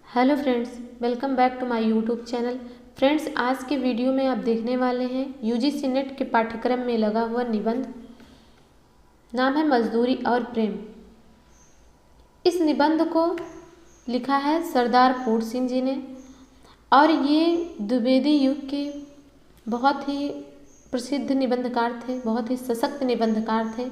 Hello friends, welcome back to my YouTube channel. Friends, आज के video में आप देखने वाले हैं यूजीसी नेट के पाठ्यक्रम में लगा हुआ निबंध। नाम है मजदूरी और प्रेम। इस निबंध को लिखा है सरदार फूड सिंह जी ने और ये द्विवेदी युग के बहुत ही प्रसिद्ध निबंधकार थे, बहुत ही सशक्त निबंधकार थे।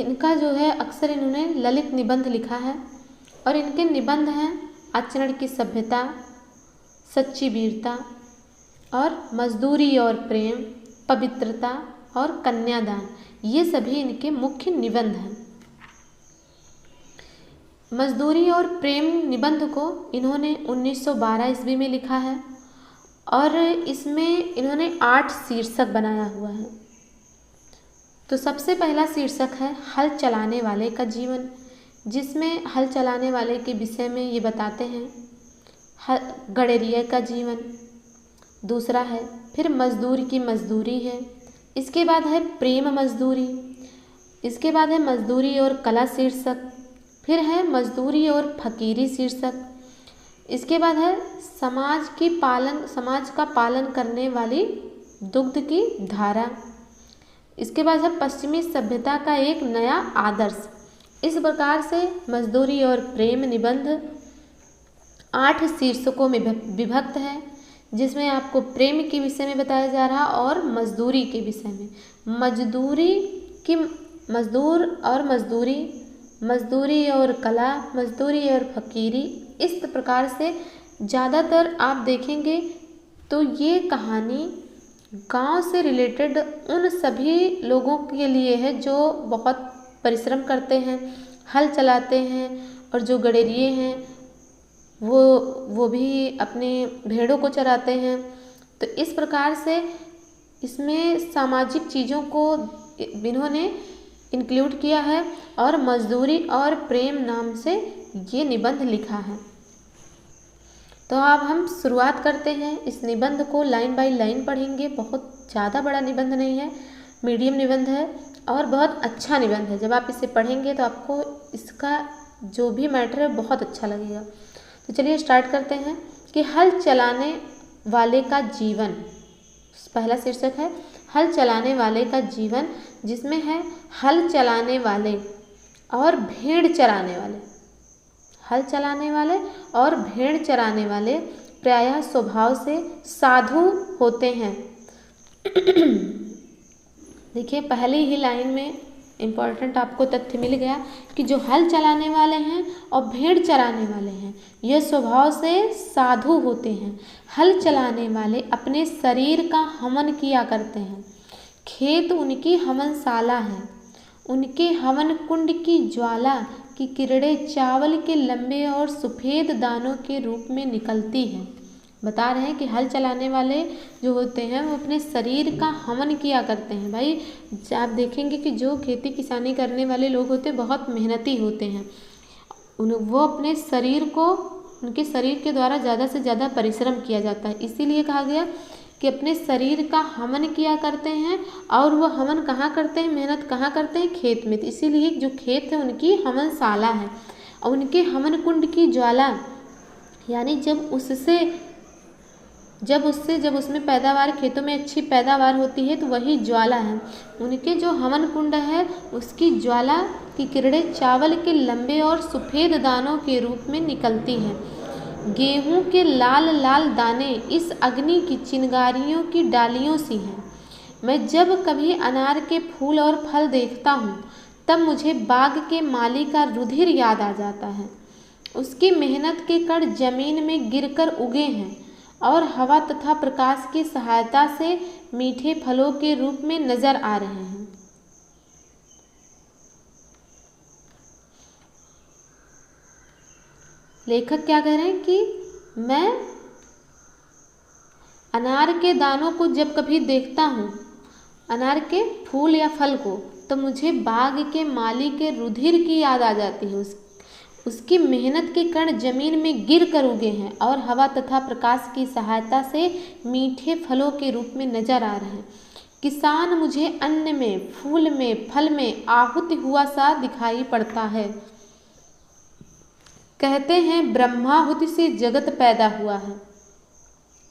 इनका जो है अक्सर इन्होंने ललित निबंध लिखा है और इनके निबंध हैं आचरण की सभ्यता, सच्ची वीरता और मजदूरी और प्रेम, पवित्रता और कन्यादान। ये सभी इनके मुख्य निबंध हैं। मजदूरी और प्रेम निबंध को इन्होंने 1912 ईस्वी में लिखा है और इसमें इन्होंने 8 शीर्षक बनाया हुआ है। तो सबसे पहला शीर्षक है हल चलाने वाले का जीवन, जिसमें हल चलाने वाले के विषय में ये बताते हैं गडेरिया का जीवन। दूसरा है फिर मजदूर की मजदूरी है। इसके बाद है प्रेम मजदूरी। इसके बाद है मजदूरी और कला शीर्षक। फिर है मजदूरी और फकीरी शीर्षक। इसके बाद है समाज का पालन करने वाली दुग्ध की धारा। इसके बाद है पश्चिमी सभ्यता का एक नया आदर्श। इस प्रकार से मजदूरी और प्रेम निबंध 8 शीर्षकों में विभक्त है, जिसमें आपको प्रेम के विषय में बताया जा रहा और मजदूरी के विषय में। मजदूरी और कला, मजदूरी और फकीरी। इस प्रकार से ज़्यादातर आप देखेंगे तो ये कहानी गांव से रिलेटेड उन सभी लोगों के लिए है जो बहुत परिश्रम करते हैं, हल चलाते हैं, और जो गडेरिये हैं वो भी अपने भेड़ों को चराते हैं। तो इस प्रकार से इसमें सामाजिक चीज़ों को इन्होंने इंक्लूड किया है और मजदूरी और प्रेम नाम से ये निबंध लिखा है। तो अब हम शुरुआत करते हैं। इस निबंध को लाइन बाय लाइन पढ़ेंगे। बहुत ज़्यादा बड़ा निबंध नहीं है, मीडियम निबंध है और बहुत अच्छा निबंध है। जब आप इसे पढ़ेंगे तो आपको इसका जो भी मैटर है बहुत अच्छा लगेगा। तो चलिए स्टार्ट करते हैं कि हल चलाने वाले का जीवन। पहला शीर्षक है हल चलाने वाले का जीवन, जिसमें है हल चलाने वाले और भेड़ चराने वाले। हल चलाने वाले और भेड़ चराने वाले प्रायः स्वभाव से साधु होते हैं। देखिए, पहली ही लाइन में इम्पॉर्टेंट आपको तथ्य मिल गया कि जो हल चलाने वाले हैं और भेड़ चराने वाले हैं ये स्वभाव से साधु होते हैं। हल चलाने वाले अपने शरीर का हवन किया करते हैं। खेत उनकी हवनशाला है। उनके हवन कुंड की ज्वाला की किरणें चावल के लंबे और सफ़ेद दानों के रूप में निकलती हैं। बता रहे हैं कि हल चलाने वाले जो होते हैं वो अपने शरीर का हवन किया करते हैं। भाई, आप देखेंगे कि जो खेती किसानी करने वाले लोग होते हैं बहुत मेहनती होते हैं। वो अपने शरीर को, उनके शरीर के द्वारा ज़्यादा से ज़्यादा परिश्रम किया जाता है। इसीलिए कहा गया कि अपने शरीर का हवन किया करते हैं। और वो हवन कहाँ करते हैं, मेहनत कहाँ करते हैं? खेत में। तो इसीलिए जो खेत है उनकी हवनशाला है। और उनके हवन कुंड की ज्वाला, यानी जब उसमें पैदावार, खेतों में अच्छी पैदावार होती है तो वही ज्वाला है। उनके जो हवन कुंड है उसकी ज्वाला की किरणें चावल के लंबे और सफ़ेद दानों के रूप में निकलती हैं। गेहूं के लाल लाल दाने इस अग्नि की चिंगारियों की डालियों सी हैं। मैं जब कभी अनार के फूल और फल देखता हूँ तब मुझे बाग के माली का रुधिर याद आ जाता है। उसकी मेहनत के कण जमीन में गिरकर उगे हैं और हवा तथा प्रकाश की सहायता से मीठे फलों के रूप में नजर आ रहे हैं। लेखक क्या कह रहे हैं कि मैं अनार के दानों को जब कभी देखता हूँ, अनार के फूल या फल को, तो मुझे बाग के माली के रुधिर की याद आ जाती है। उसकी मेहनत के कण जमीन में गिर कर उगे हैं और हवा तथा प्रकाश की सहायता से मीठे फलों के रूप में नजर आ रहे हैं। किसान मुझे अन्न में, फूल में, फल में आहुति हुआ सा दिखाई पड़ता है। कहते हैं ब्रह्माहुति से जगत पैदा हुआ है।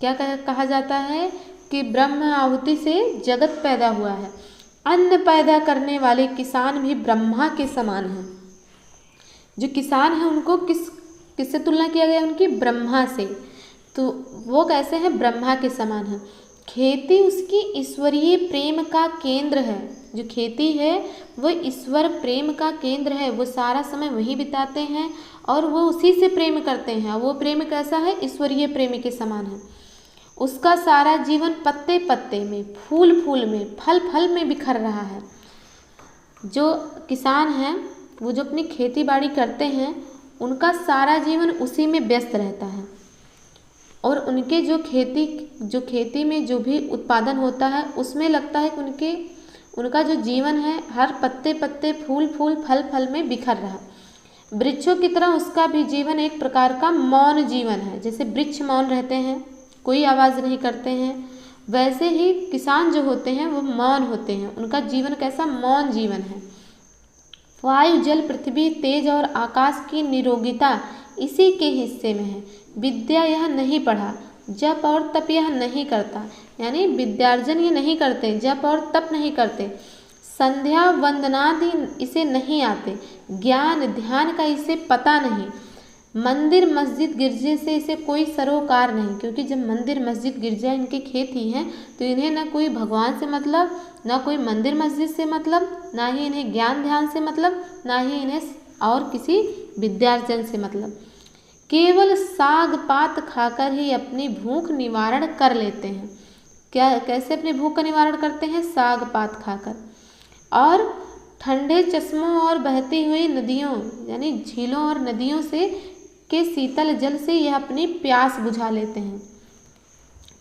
क्या कहा जाता है कि ब्रह्म आहुति से जगत पैदा हुआ है। अन्न पैदा करने वाले किसान भी ब्रह्मा के समान हैं। जो किसान हैं उनको किससे तुलना किया गया? उनकी ब्रह्मा से। तो वो कैसे हैं? ब्रह्मा के समान है। खेती उसकी ईश्वरीय प्रेम का केंद्र है। जो खेती है वो ईश्वर प्रेम का केंद्र है। वो सारा समय वही बिताते हैं और वो उसी से प्रेम करते हैं। वो प्रेम कैसा है? ईश्वरीय प्रेम के समान है। उसका सारा जीवन पत्ते पत्ते में, फूल फूल में, फल फल में बिखर रहा है। जो किसान हैं वो जो अपनी खेती बाड़ी करते हैं उनका सारा जीवन उसी में व्यस्त रहता है और उनके जो खेती में जो भी उत्पादन होता है उसमें लगता है कि उनका जो जीवन है हर पत्ते पत्ते, फूल फूल, फल फल में बिखर रहा है। वृक्षों की तरह उसका भी जीवन एक प्रकार का मौन जीवन है। जैसे वृक्ष मौन रहते हैं, कोई आवाज़ नहीं करते हैं, वैसे ही किसान जो होते हैं वो मौन होते हैं। उनका जीवन कैसा? मौन जीवन है। वायु, जल, पृथ्वी, तेज और आकाश की निरोगिता इसी के हिस्से में है। विद्या यह नहीं पढ़ा, जप और तप यह नहीं करता, यानी विद्यार्जन ये नहीं करते, जप और तप नहीं करते, संध्या वंदनादि इसे नहीं आते, ज्ञान ध्यान का इसे पता नहीं, मंदिर मस्जिद गिरजे से इसे कोई सरोकार नहीं। क्योंकि जब मंदिर मस्जिद गिरजा इनके खेत ही हैं तो इन्हें ना कोई भगवान से मतलब, ना कोई मंदिर मस्जिद से मतलब, ना ही इन्हें ज्ञान ध्यान से मतलब, ना ही इन्हें और किसी विद्यार्जन से मतलब। केवल साग पात खाकर ही अपनी भूख निवारण कर लेते हैं। कैसे अपनी भूख का निवारण करते हैं? साग पात खाकर। और ठंडे चश्मों और बहती हुई नदियों यानी झीलों और नदियों से के शीतल जल से यह अपनी प्यास बुझा लेते हैं।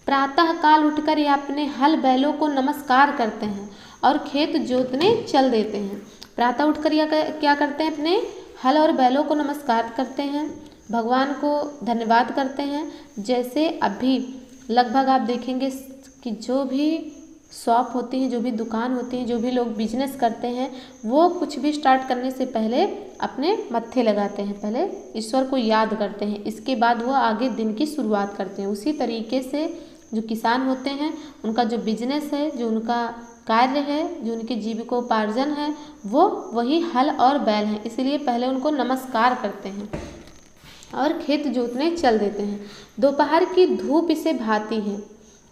प्रातः काल उठकर यह अपने हल बैलों को नमस्कार करते हैं और खेत जोतने चल देते हैं। प्रातः उठकर यह क्या करते हैं? अपने हल और बैलों को नमस्कार करते हैं, भगवान को धन्यवाद करते हैं। जैसे अभी लगभग आप देखेंगे कि जो भी शॉप होती हैं, जो भी दुकान होती हैं, जो भी लोग बिजनेस करते हैं, वो कुछ भी स्टार्ट करने से पहले अपने मत्थे लगाते हैं, पहले ईश्वर को याद करते हैं, इसके बाद वो आगे दिन की शुरुआत करते हैं। उसी तरीके से जो किसान होते हैं उनका जो बिजनेस है, जो उनका कार्य है, जो उनकी जीविकोपार्जन है, वो वही हल और बैल हैं। इसीलिए पहले उनको नमस्कार करते हैं और खेत जोतने चल देते हैं। दोपहर की धूप इसे भाती है।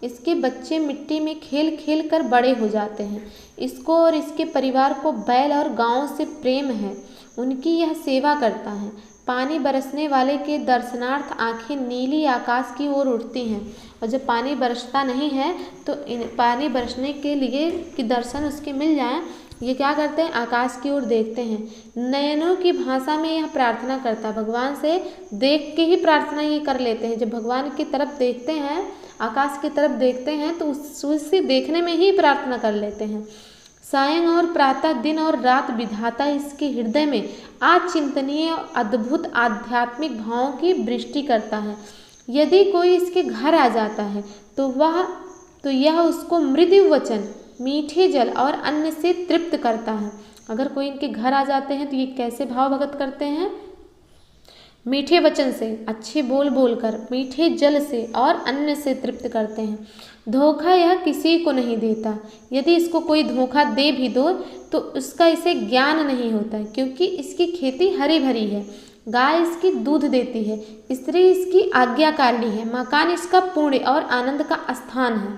इसके बच्चे मिट्टी में खेल खेल कर बड़े हो जाते हैं। इसको और इसके परिवार को बैल और गांव से प्रेम है। उनकी यह सेवा करता है। पानी बरसने वाले के दर्शनार्थ आंखें नीली आकाश की ओर उठती हैं और जब पानी बरसता नहीं है तो पानी बरसने के लिए कि दर्शन उसके मिल जाएं, ये क्या करते हैं? आकाश की ओर देखते हैं। नयनों की भाषा में यह प्रार्थना करता है। भगवान से देख के ही प्रार्थना ये कर लेते हैं। जब भगवान की तरफ देखते हैं, आकाश की तरफ देखते हैं तो उससे देखने में ही प्रार्थना कर लेते हैं। सायं और प्रातः, दिन और रात विधाता इसके हृदय में अचिंतनीय अद्भुत आध्यात्मिक भावों की वृष्टि करता है। यदि कोई इसके घर आ जाता है तो यह उसको मृदु वचन, मीठे जल और अन्न से तृप्त करता है। अगर कोई इनके घर आ जाते हैं तो ये कैसे भाव भगत करते हैं? मीठे वचन से, अच्छे बोल बोलकर, मीठे जल से और अन्न से तृप्त करते हैं। धोखा यह किसी को नहीं देता। यदि इसको कोई धोखा दे भी दो तो उसका इसे ज्ञान नहीं होता है, क्योंकि इसकी खेती हरी भरी है। गाय इसकी दूध देती है, स्त्री इसकी आज्ञाकारिणी है, मकान इसका पुण्य और आनंद का स्थान है।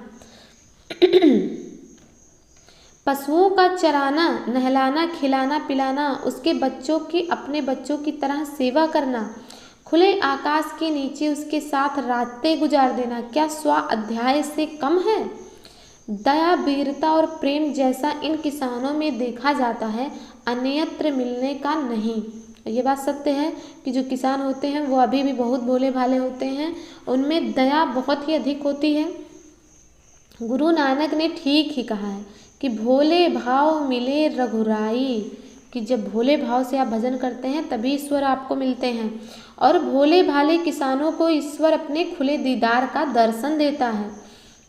पशुओं का चराना, नहलाना, खिलाना पिलाना, उसके बच्चों की अपने बच्चों की तरह सेवा करना, खुले आकाश के नीचे उसके साथ रातें गुजार देना, क्या 100 अध्याय से कम है? दया, वीरता और प्रेम जैसा इन किसानों में देखा जाता है, अन्यत्र मिलने का नहीं। ये बात सत्य है कि जो किसान होते हैं वो अभी भी बहुत भोले भाले होते हैं, उनमें दया बहुत ही अधिक होती है। गुरु नानक ने ठीक ही कहा है कि भोले भाव मिले रघुराई, कि जब भोले भाव से आप भजन करते हैं तभी ईश्वर आपको मिलते हैं। और भोले भाले किसानों को ईश्वर अपने खुले दीदार का दर्शन देता है।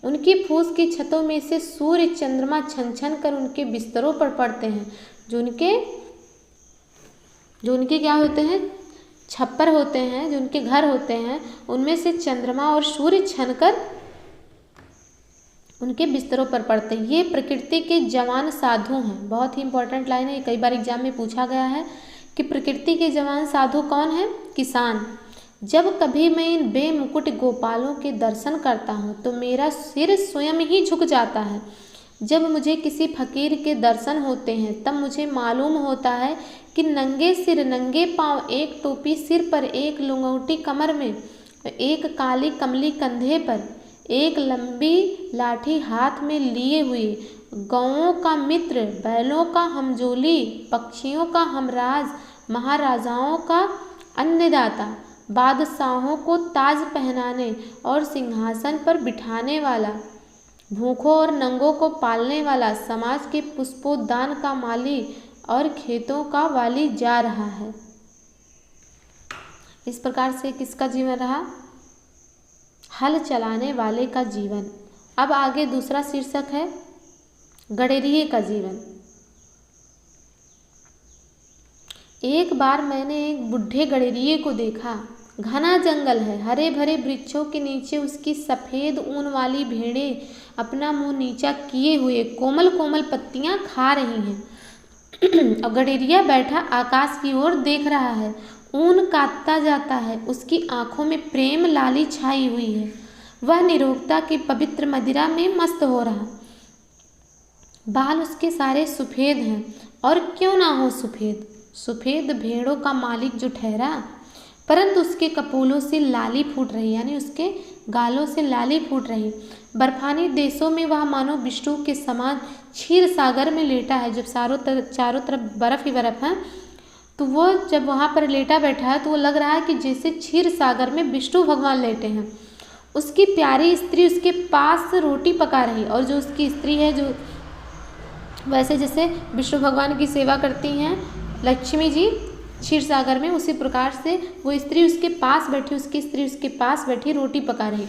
उनकी फूस की छतों में से सूर्य चंद्रमा छन छन कर उनके बिस्तरों पर पड़ते हैं। जो उनके क्या होते हैं? छप्पर होते हैं, जो उनके घर होते हैं, उनमें से चंद्रमा और सूर्य छनकर उनके बिस्तरों पर पड़ते हैं। ये प्रकृति के जवान साधु हैं। बहुत ही इंपॉर्टेंट लाइन है, ये कई बार एग्जाम में पूछा गया है कि प्रकृति के जवान साधु कौन है? किसान। जब कभी मैं इन बेमुकुट गोपालों के दर्शन करता हूँ तो मेरा सिर स्वयं ही झुक जाता है। जब मुझे किसी फकीर के दर्शन होते हैं तब मुझे मालूम होता है कि नंगे सिर नंगे पांव, एक टोपी सिर पर, एक लुंगोटी कमर में, एक काली कमली कंधे पर, एक लंबी लाठी हाथ में लिए हुए, गौओं का मित्र, बैलों का हमजोली, पक्षियों का हमराज, महाराजाओं का अन्नदाता, बादशाहों को ताज पहनाने और सिंहासन पर बिठाने वाला, भूखों और नंगों को पालने वाला, समाज के पुष्पोद्यान का माली और खेतों का वाली जा रहा है। इस प्रकार से किसका जीवन रहा? हल चलाने वाले का जीवन। अब आगे दूसरा शीर्षक है गडेरिये का जीवन। एक बार मैंने एक बुढ़े गडेरिये को देखा। घना जंगल है, हरे भरे वृक्षों के नीचे उसकी सफ़ेद ऊन वाली भेड़ें अपना मुंह नीचा किए हुए कोमल कोमल पत्तियां खा रही हैं और गडेरिया बैठा आकाश की ओर देख रहा है। ऊन काटता जाता है, उसकी आंखों में प्रेम लाली छाई हुई है। वह निरोगता की पवित्र मदिरा में मस्त हो रहा। बाल उसके सारे सफ़ेद हैं, और क्यों ना हो सफ़ेद, सफ़ेद भेड़ों का मालिक जो ठहरा, परंतु उसके कपोलों से लाली फूट रही, यानी उसके गालों से लाली फूट रही। बर्फानी देशों में वह मानो विष्णु के समान क्षीर सागर में लेटा है। जब चारों तरफ बर्फ़ ही बर्फ़ है, तो वो जब वहाँ पर लेटा बैठा है तो वो लग रहा है कि जैसे क्षीर सागर में विष्णु भगवान लेटे हैं। उसकी प्यारी स्त्री उसके पास रोटी पका रही, और जो उसकी स्त्री है, जो वैसे जैसे विष्णु भगवान की सेवा करती हैं लक्ष्मी जी क्षीर सागर में, उसी प्रकार से वो स्त्री उसके पास बैठी, उसकी स्त्री उसके पास बैठी रोटी पका रही।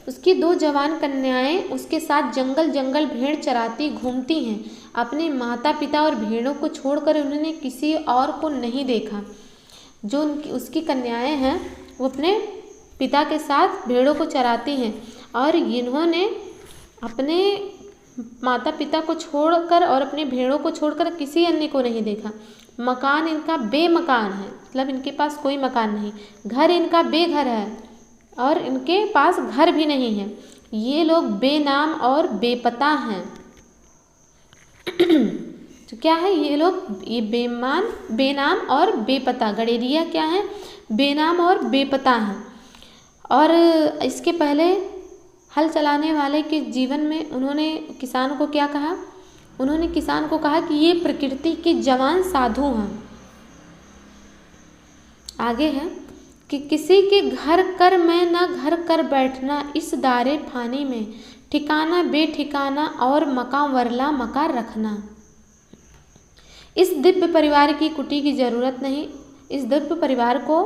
उसकी 2 जवान कन्याएं उसके साथ जंगल जंगल भेड़ चराती घूमती हैं। अपने माता पिता और भेड़ों को छोड़कर उन्होंने किसी और को नहीं देखा। जो उसकी कन्याएं हैं वो अपने पिता के साथ भेड़ों को चराती हैं, और इन्होंने अपने माता पिता को छोड़कर और अपने भेड़ों को छोड़कर किसी अन्य को नहीं देखा। मकान इनका बेमकान है, मतलब इनके पास कोई मकान नहीं। घर इनका बेघर है, और इनके पास घर भी नहीं है। ये लोग बेनाम और बेपता हैं। तो क्या है ये लोग? ये बेनाम और बेपता। गडेरिया क्या है? बेनाम और बेपता हैं। और इसके पहले हल चलाने वाले के जीवन में उन्होंने किसान को क्या कहा? उन्होंने किसान को कहा कि ये प्रकृति के जवान साधु हैं। आगे है कि किसी के घर कर मैं न घर कर बैठना, इस दारे फानी में ठिकाना बेठिकाना और मका वरला मका रखना। इस दिव्य परिवार की कुटी की ज़रूरत नहीं। इस दिव्य परिवार को,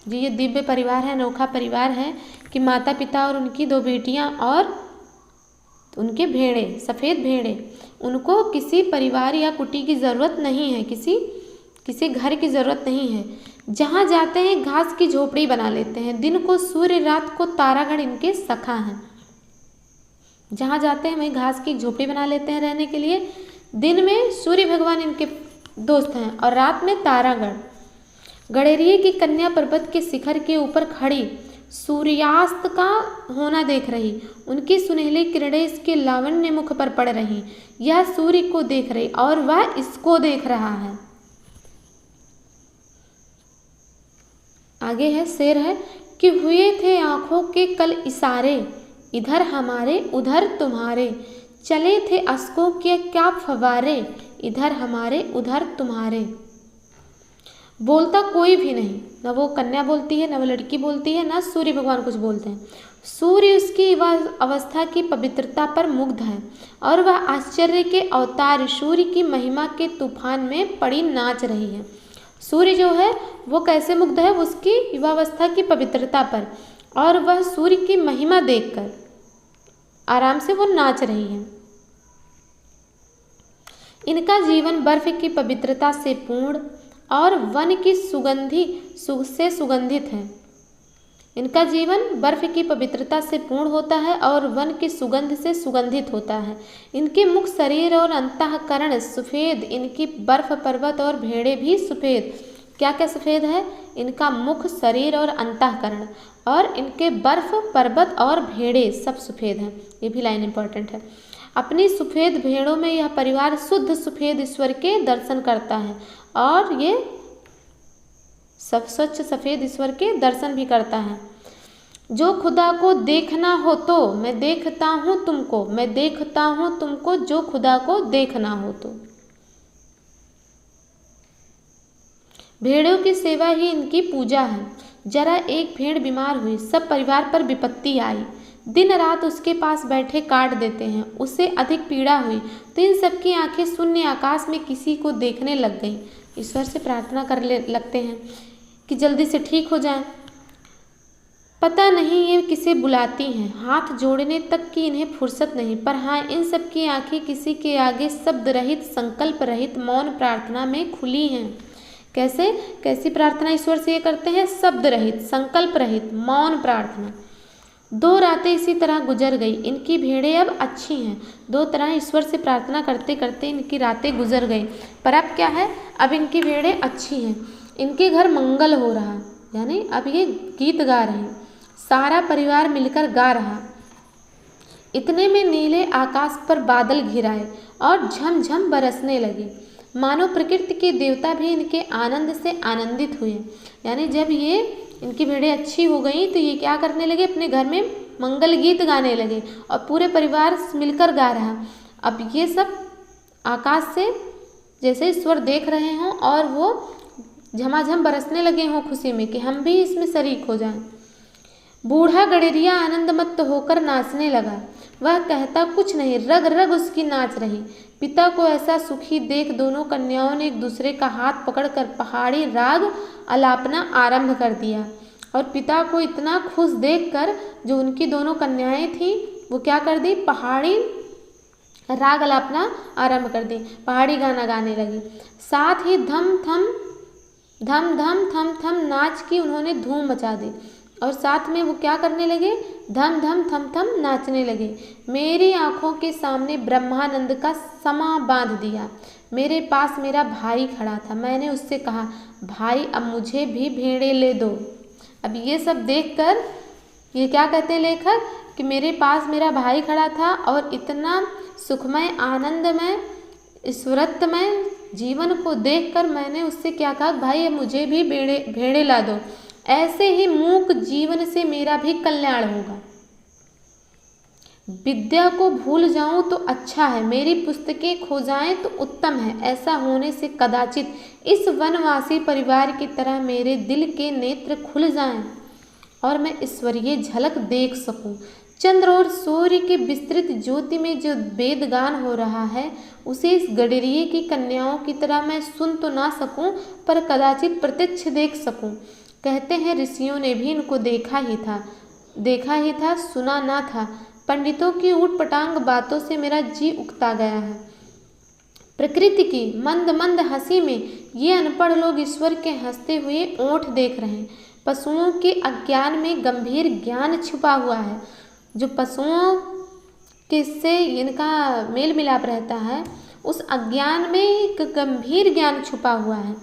जो ये दिव्य परिवार है, अनोखा परिवार है कि माता पिता और उनकी 2 बेटियां और उनके भेड़े, सफ़ेद भेड़े, उनको किसी परिवार या कुटी की ज़रूरत नहीं है, किसी घर की ज़रूरत नहीं है। जहाँ जाते हैं घास की झोपड़ी बना लेते हैं। दिन को सूर्य, रात को तारागण इनके सखा हैं। जहाँ जाते हैं वहीं घास की झोपड़ी बना लेते हैं रहने के लिए। दिन में सूर्य भगवान इनके दोस्त हैं और रात में तारागण। गडेरिये की कन्या पर्वत के शिखर के ऊपर खड़ी सूर्यास्त का होना देख रही। उनकी सुनहली किरणें इसके लावण्य मुख पर पड़ रही। यह सूर्य को देख रही और वह इसको देख रहा है। आगे है, शेर है कि हुए थे आँखों के कल इशारे, इधर हमारे उधर तुम्हारे, चले थे अश्कों के क्या फवारे, इधर हमारे उधर तुम्हारे। बोलता कोई भी नहीं, न वो कन्या बोलती है, न वो लड़की बोलती है, न सूर्य भगवान कुछ बोलते हैं। सूर्य उसकी अवस्था की पवित्रता पर मुग्ध है और वह आश्चर्य के अवतार सूर्य की महिमा के तूफान में पड़ी नाच रही है। सूर्य जो है वो कैसे मुग्ध है? उसकी युवावस्था की पवित्रता पर, और वह सूर्य की महिमा देखकर आराम से वो नाच रही है। इनका जीवन बर्फ की पवित्रता से पूर्ण, और वन की से सुगंधित हैं। इनका जीवन बर्फ की पवित्रता से पूर्ण होता है और वन की सुगंध से सुगंधित होता है। इनके मुख, शरीर और अंतःकरण सफ़ेद, इनकी बर्फ, पर्वत और भेड़ें भी सफ़ेद। क्या क्या सफ़ेद है? इनका मुख, शरीर और अंतःकरण, और इनके बर्फ, पर्वत और भेड़ें सब सफ़ेद हैं। ये भी लाइन इंपॉर्टेंट है। अपनी सफ़ेद भेड़ों में यह परिवार शुद्ध सफ़ेद ईश्वर के दर्शन करता है और ये सब स्वच्छ सफ़ेद ईश्वर के दर्शन भी करता है। जो खुदा को देखना हो तो मैं देखता हूँ तुमको, मैं देखता हूँ तुमको, जो खुदा को देखना हो तो। भेड़ों की सेवा ही इनकी पूजा है। जरा एक भेड़ बीमार हुई, सब परिवार पर विपत्ति आई। दिन रात उसके पास बैठे काट देते हैं। उससे अधिक पीड़ा हुई तो इन सबकी आंखें शून्य आकाश में किसी को देखने लग गईं। ईश्वर से प्रार्थना कर लगते हैं कि जल्दी से ठीक हो जाए। पता नहीं ये किसे बुलाती हैं, हाथ जोड़ने तक की इन्हें फुर्सत नहीं, पर हाँ, इन सब की आंखें किसी के आगे शब्द रहित, संकल्प रहित मौन प्रार्थना में खुली हैं। कैसी प्रार्थना ईश्वर से ये करते हैं? शब्द रहित, संकल्प रहित मौन प्रार्थना। 2 रातें इसी तरह गुजर गई। इनकी भेड़ें अब अच्छी हैं। 2 तरह ईश्वर से प्रार्थना करते करते इनकी रातें गुजर गई, पर अब क्या है? अब इनकी भेड़ें अच्छी हैं, इनके घर मंगल हो रहा, यानी अब ये गीत गा रहे हैं, सारा परिवार मिलकर गा रहा। इतने में नीले आकाश पर बादल घिराए और झमझम बरसने लगे, मानो प्रकृति के देवता भी इनके आनंद से आनंदित हुए। यानी जब ये इनकी भेड़ें अच्छी हो गई तो ये क्या करने लगे? अपने घर में मंगल गीत गाने लगे और पूरे परिवार मिलकर गा रहा। अब ये सब आकाश से जैसे ईश्वर देख रहे हों और वो झमाझम बरसने लगे हों खुशी में कि हम भी इसमें शरीक हो जाएं। बूढ़ा गडेरिया आनंदमत्त होकर नाचने लगा। वह कहता कुछ नहीं, रग रग उसकी नाच रही। पिता को ऐसा सुखी देख दोनों कन्याओं ने एक दूसरे का हाथ पकड़कर पहाड़ी राग आलापना आरंभ कर दिया। और पिता को इतना खुश देखकर जो उनकी दोनों कन्याएं थीं वो क्या कर दी? पहाड़ी राग आलापना आरंभ कर दी, पहाड़ी गाना गाने लगी। साथ ही धम धम थम थम नाच की उन्होंने धूम मचा दी और साथ में वो क्या करने लगे? धम धम थम थम नाचने लगे। मेरी आंखों के सामने ब्रह्मानंद का समा बांध दिया। मेरे पास मेरा भाई खड़ा था। मैंने उससे कहा, भाई अब मुझे भी भेड़ें ले दो। अब ये सब देखकर ये क्या कहते हैं लेखक कि मेरे पास मेरा भाई खड़ा था और इतना सुखमय, आनंदमय, ईश्वरत्वमय जीवन को देखकर मैंने उससे क्या कहा? भाई अब मुझे भी भेड़ें ला दो। ऐसे ही मूक जीवन से मेरा भी कल्याण होगा। विद्या को भूल जाऊं तो अच्छा है, मेरी पुस्तकें खो जाएं तो उत्तम है। ऐसा होने से कदाचित इस वनवासी परिवार की तरह मेरे दिल के नेत्र खुल जाएं और मैं ईश्वरीय झलक देख सकूं। चंद्र और सूर्य के विस्तृत ज्योति में जो वेदगान हो रहा है उसे इस गडेरिये की कन्याओं की तरह मैं सुन तो ना सकूं, पर कदाचित प्रत्यक्ष देख सकूं। कहते हैं ऋषियों ने भी इनको देखा ही था, सुना ना था। पंडितों की ऊटपटांग बातों से मेरा जी उकता गया है। प्रकृति की मंद मंद हंसी में ये अनपढ़ लोग ईश्वर के हंसते हुए ओंठ देख रहे हैं। पशुओं के अज्ञान में गंभीर ज्ञान छुपा हुआ है। जो पशुओं किससे इनका मेल मिलाप रहता है, उस अज्ञान में एक गंभीर ज्ञान छुपा हुआ है।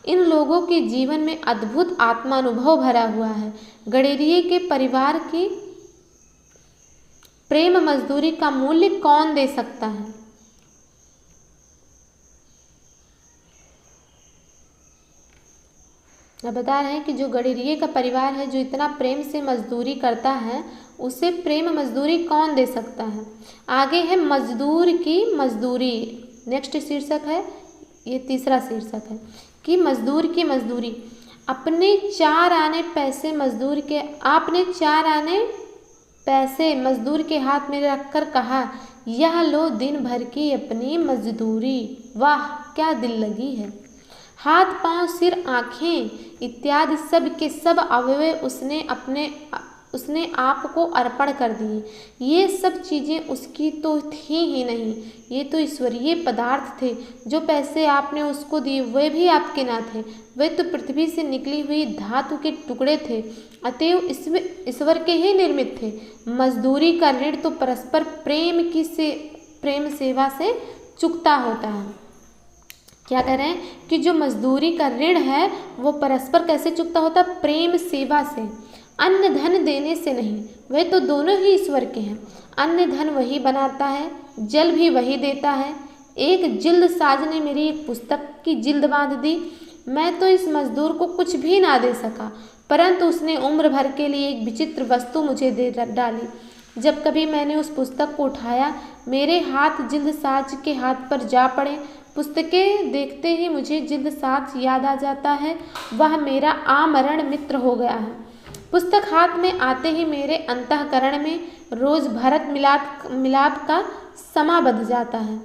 इन लोगों के जीवन में अद्भुत आत्मानुभव भरा हुआ है। गडेरिये के परिवार की प्रेम मजदूरी का मूल्य कौन दे सकता है? अब बता रहे हैं कि जो गडेरिये का परिवार है, जो इतना प्रेम से मजदूरी करता है, उसे प्रेम मजदूरी कौन दे सकता है? आगे है मजदूर की मजदूरी। नेक्स्ट शीर्षक है, ये तीसरा शीर्षक है कि मजदूर की मजदूरी। आपने 4 आने पैसे मजदूर के हाथ में रखकर कहा, यह लो दिन भर की अपनी मजदूरी। वाह क्या दिल लगी है। हाथ पांव, सिर, आँखें इत्यादि सब के सब अवयव उसने अपने उसने आप को अर्पण कर दिए। ये सब चीज़ें उसकी तो थी ही नहीं, ये तो ईश्वरीय पदार्थ थे। जो पैसे आपने उसको दिए वे भी आपके ना थे, वे तो पृथ्वी से निकली हुई धातु के टुकड़े थे, अतएव इसमें ईश्वर के ही निर्मित थे। मजदूरी का ऋण तो परस्पर प्रेम सेवा से चुकता होता है। क्या कह रहे हैं कि जो मजदूरी का ऋण है वो परस्पर कैसे चुकता होता है? प्रेम सेवा से, अन्न धन देने से नहीं। वे तो दोनों ही ईश्वर के हैं। अन्न धन वही बनाता है, जल भी वही देता है। एक जिल्द साज ने मेरी एक पुस्तक की जिल्द बांध दी। मैं तो इस मजदूर को कुछ भी ना दे सका, परंतु उसने उम्र भर के लिए एक विचित्र वस्तु मुझे दे डाली। जब कभी मैंने उस पुस्तक को उठाया, मेरे हाथ जिल्द साज के हाथ पर जा पड़े। पुस्तकें देखते ही मुझे जिल्द साज याद आ जाता है, वह मेरा आमरण मित्र हो गया है। पुस्तक हाथ में आते ही मेरे अंतःकरण में रोज भरत मिलाप का समा बंध जाता है।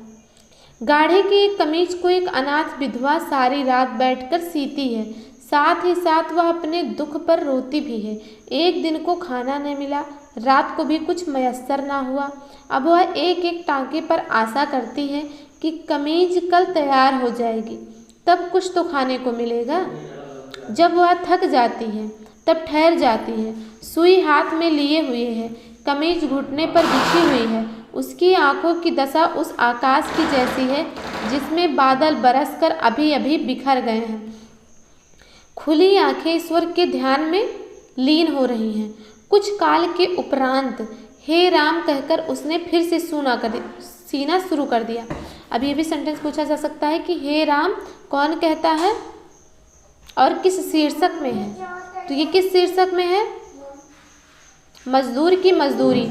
गाढ़े की एक कमीज को एक अनाथ विधवा सारी रात बैठकर सीती है, साथ ही साथ वह अपने दुख पर रोती भी है। एक दिन को खाना न मिला, रात को भी कुछ मयस्सर ना हुआ। अब वह एक एक टाँके पर आशा करती है कि कमीज कल तैयार हो जाएगी, तब कुछ तो खाने को मिलेगा। जब वह थक जाती है तब ठहर जाती है, सुई हाथ में लिए हुए है, कमीज घुटने पर बिछी हुई है। उसकी आंखों की दशा उस आकाश की जैसी है जिसमें बादल बरसकर अभी अभी बिखर गए हैं। खुली आंखें ईश्वर के ध्यान में लीन हो रही हैं। कुछ काल के उपरांत हे राम कहकर उसने फिर से सीना शुरू कर दिया। अब ये भी सेंटेंस पूछा जा सकता है कि हे राम कौन कहता है और किस शीर्षक में है? तो ये किस शीर्षक में है? मजदूर की मजदूरी।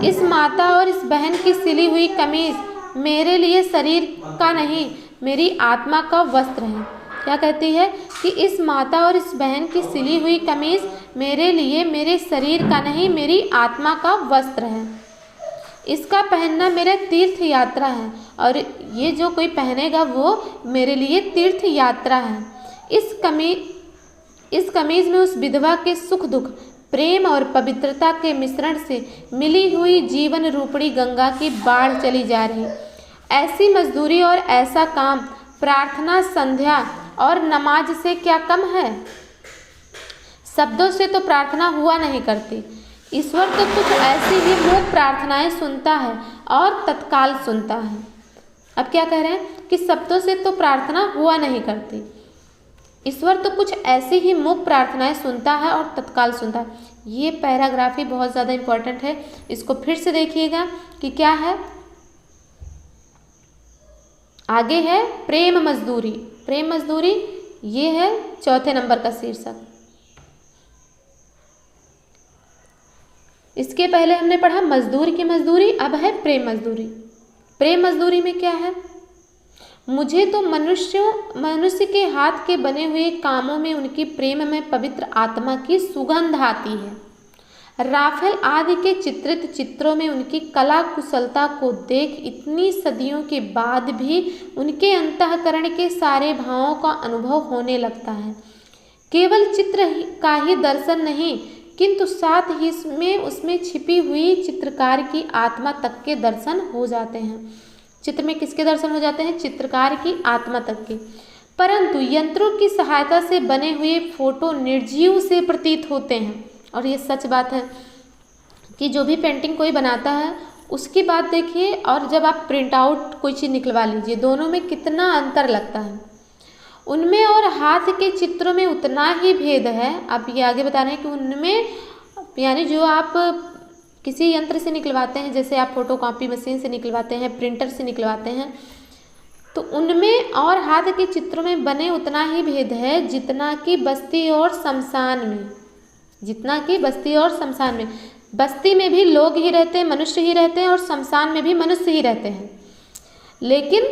इस माता और इस बहन की सिली हुई कमीज मेरे लिए शरीर का नहीं, मेरी आत्मा का वस्त्र है। क्या कहती है कि इस माता और इस बहन की सिली हुई कमीज मेरे लिए मेरे शरीर का नहीं, मेरी आत्मा का वस्त्र है। इसका पहनना मेरा तीर्थ यात्रा है और ये जो कोई पहनेगा वो मेरे लिए तीर्थ यात्रा है। इस कमीज में उस विधवा के सुख दुख, प्रेम और पवित्रता के मिश्रण से मिली हुई जीवन रूपणी गंगा की बाढ़ चली जा रही। ऐसी मजदूरी और ऐसा काम प्रार्थना, संध्या और नमाज से क्या कम है? शब्दों से तो प्रार्थना हुआ नहीं करती। ईश्वर तो कुछ ऐसी ही मूक प्रार्थनाएं सुनता है और तत्काल सुनता है। अब क्या कह रहे हैं कि शब्दों से तो प्रार्थना हुआ नहीं करती। ईश्वर तो कुछ ऐसी ही मूक प्रार्थनाएं सुनता है और तत्काल सुनता है। ये पैराग्राफ ही बहुत ज़्यादा इम्पोर्टेंट है, इसको फिर से देखिएगा कि क्या है। आगे है प्रेम मजदूरी। प्रेम मजदूरी ये है चौथे नंबर का शीर्षक। इसके पहले हमने पढ़ा मजदूर की मजदूरी, अब है प्रेम मजदूरी। प्रेम मजदूरी में क्या है? मुझे तो मनुष्य के हाथ के बने हुए कामों में उनकी प्रेम में पवित्र आत्मा की सुगंध आती है। राफेल आदि के चित्रित चित्रों में उनकी कला कुशलता को देख इतनी सदियों के बाद भी उनके अंतःकरण के सारे भावों का अनुभव होने लगता है। केवल चित्र का ही दर्शन नहीं, किंतु साथ ही उसमें छिपी हुई चित्रकार की आत्मा तक के दर्शन हो जाते हैं। चित्र में किसके दर्शन हो जाते हैं? चित्रकार की आत्मा तक के। परंतु यंत्रों की सहायता से बने हुए फोटो निर्जीव से प्रतीत होते हैं। और ये सच बात है कि जो भी पेंटिंग कोई बनाता है उसकी बात देखिए और जब आप प्रिंट आउट कोई चीज़ निकलवा लीजिए, दोनों में कितना अंतर लगता है। उनमें और हाथ के चित्रों में उतना ही भेद है। आप ये आगे बता रहे हैं कि उनमें यानी जो आप किसी यंत्र से निकलवाते हैं, जैसे आप फोटोकॉपी मशीन से निकलवाते हैं, प्रिंटर से निकलवाते हैं, तो उनमें और हाथ के चित्रों में बने उतना ही भेद है जितना कि बस्ती और शमशान में। जितना कि बस्ती और शमशान में। बस्ती में भी लोग ही रहते हैं, मनुष्य ही रहते हैं, और शमशान में भी मनुष्य ही रहते हैं। लेकिन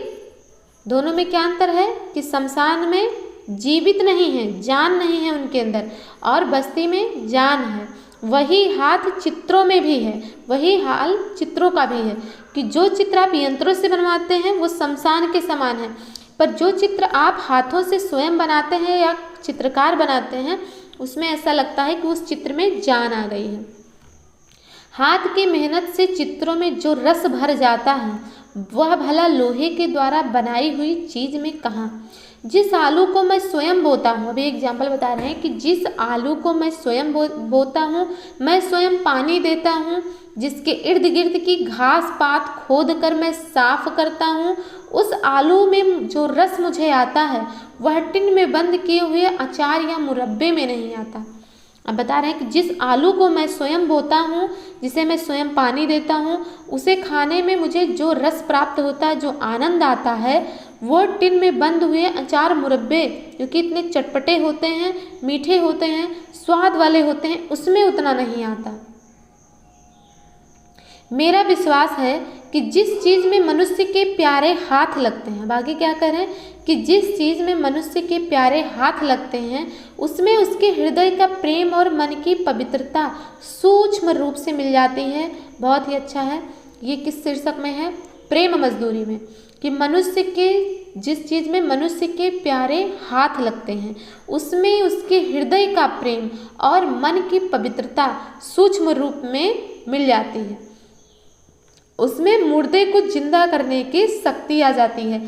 दोनों में क्या अंतर है कि शमशान में जीवित नहीं है, जान नहीं है उनके अंदर, और बस्ती में जान है। वही हाथ चित्रों में भी है, वही हाल चित्रों का भी है कि जो चित्र आप यंत्रों से बनवाते हैं वो शमशान के समान है, पर जो चित्र आप हाथों से स्वयं बनाते हैं या चित्रकार बनाते हैं उसमें ऐसा लगता है कि उस चित्र में जान आ गई है। हाथ की मेहनत से चित्रों में जो रस भर जाता है वह भला लोहे के द्वारा बनाई हुई चीज में कहाँ। जिस आलू को मैं स्वयं बोता हूँ, अभी एग्जाम्पल बता रहे हैं कि जिस आलू को मैं स्वयं बोता हूँ, मैं स्वयं पानी देता हूँ, जिसके इर्द गिर्द की घास पात खोद कर मैं साफ करता हूँ, उस आलू में जो रस मुझे आता है वह टिन में बंद किए हुए अचार या मुरब्बे में नहीं आता। अब बता रहे हैं कि जिस आलू को मैं स्वयं बोता हूँ, जिसे मैं स्वयं पानी देता हूँ, उसे खाने में मुझे जो रस प्राप्त होता है, जो आनंद आता है, वो टिन में बंद हुए अचार मुरब्बे जो कि इतने चटपटे होते हैं, मीठे होते हैं, स्वाद वाले होते हैं, उसमें उतना नहीं आता। मेरा विश्वास है कि जिस चीज़ में मनुष्य के प्यारे हाथ लगते हैं, बाकी क्या कह रहे हैं कि जिस चीज़ में मनुष्य के प्यारे हाथ लगते हैं उसमें उसके हृदय का प्रेम और मन की पवित्रता सूक्ष्म रूप से मिल जाती है। बहुत ही अच्छा है। ये किस शीर्षक में है? प्रेम मजदूरी में, कि मनुष्य के जिस चीज़ में मनुष्य के प्यारे हाथ लगते हैं उसमें उसके हृदय का प्रेम और मन की पवित्रता सूक्ष्म रूप में मिल जाती है। उसमें मुर्दे को जिंदा करने की शक्ति आ जाती है।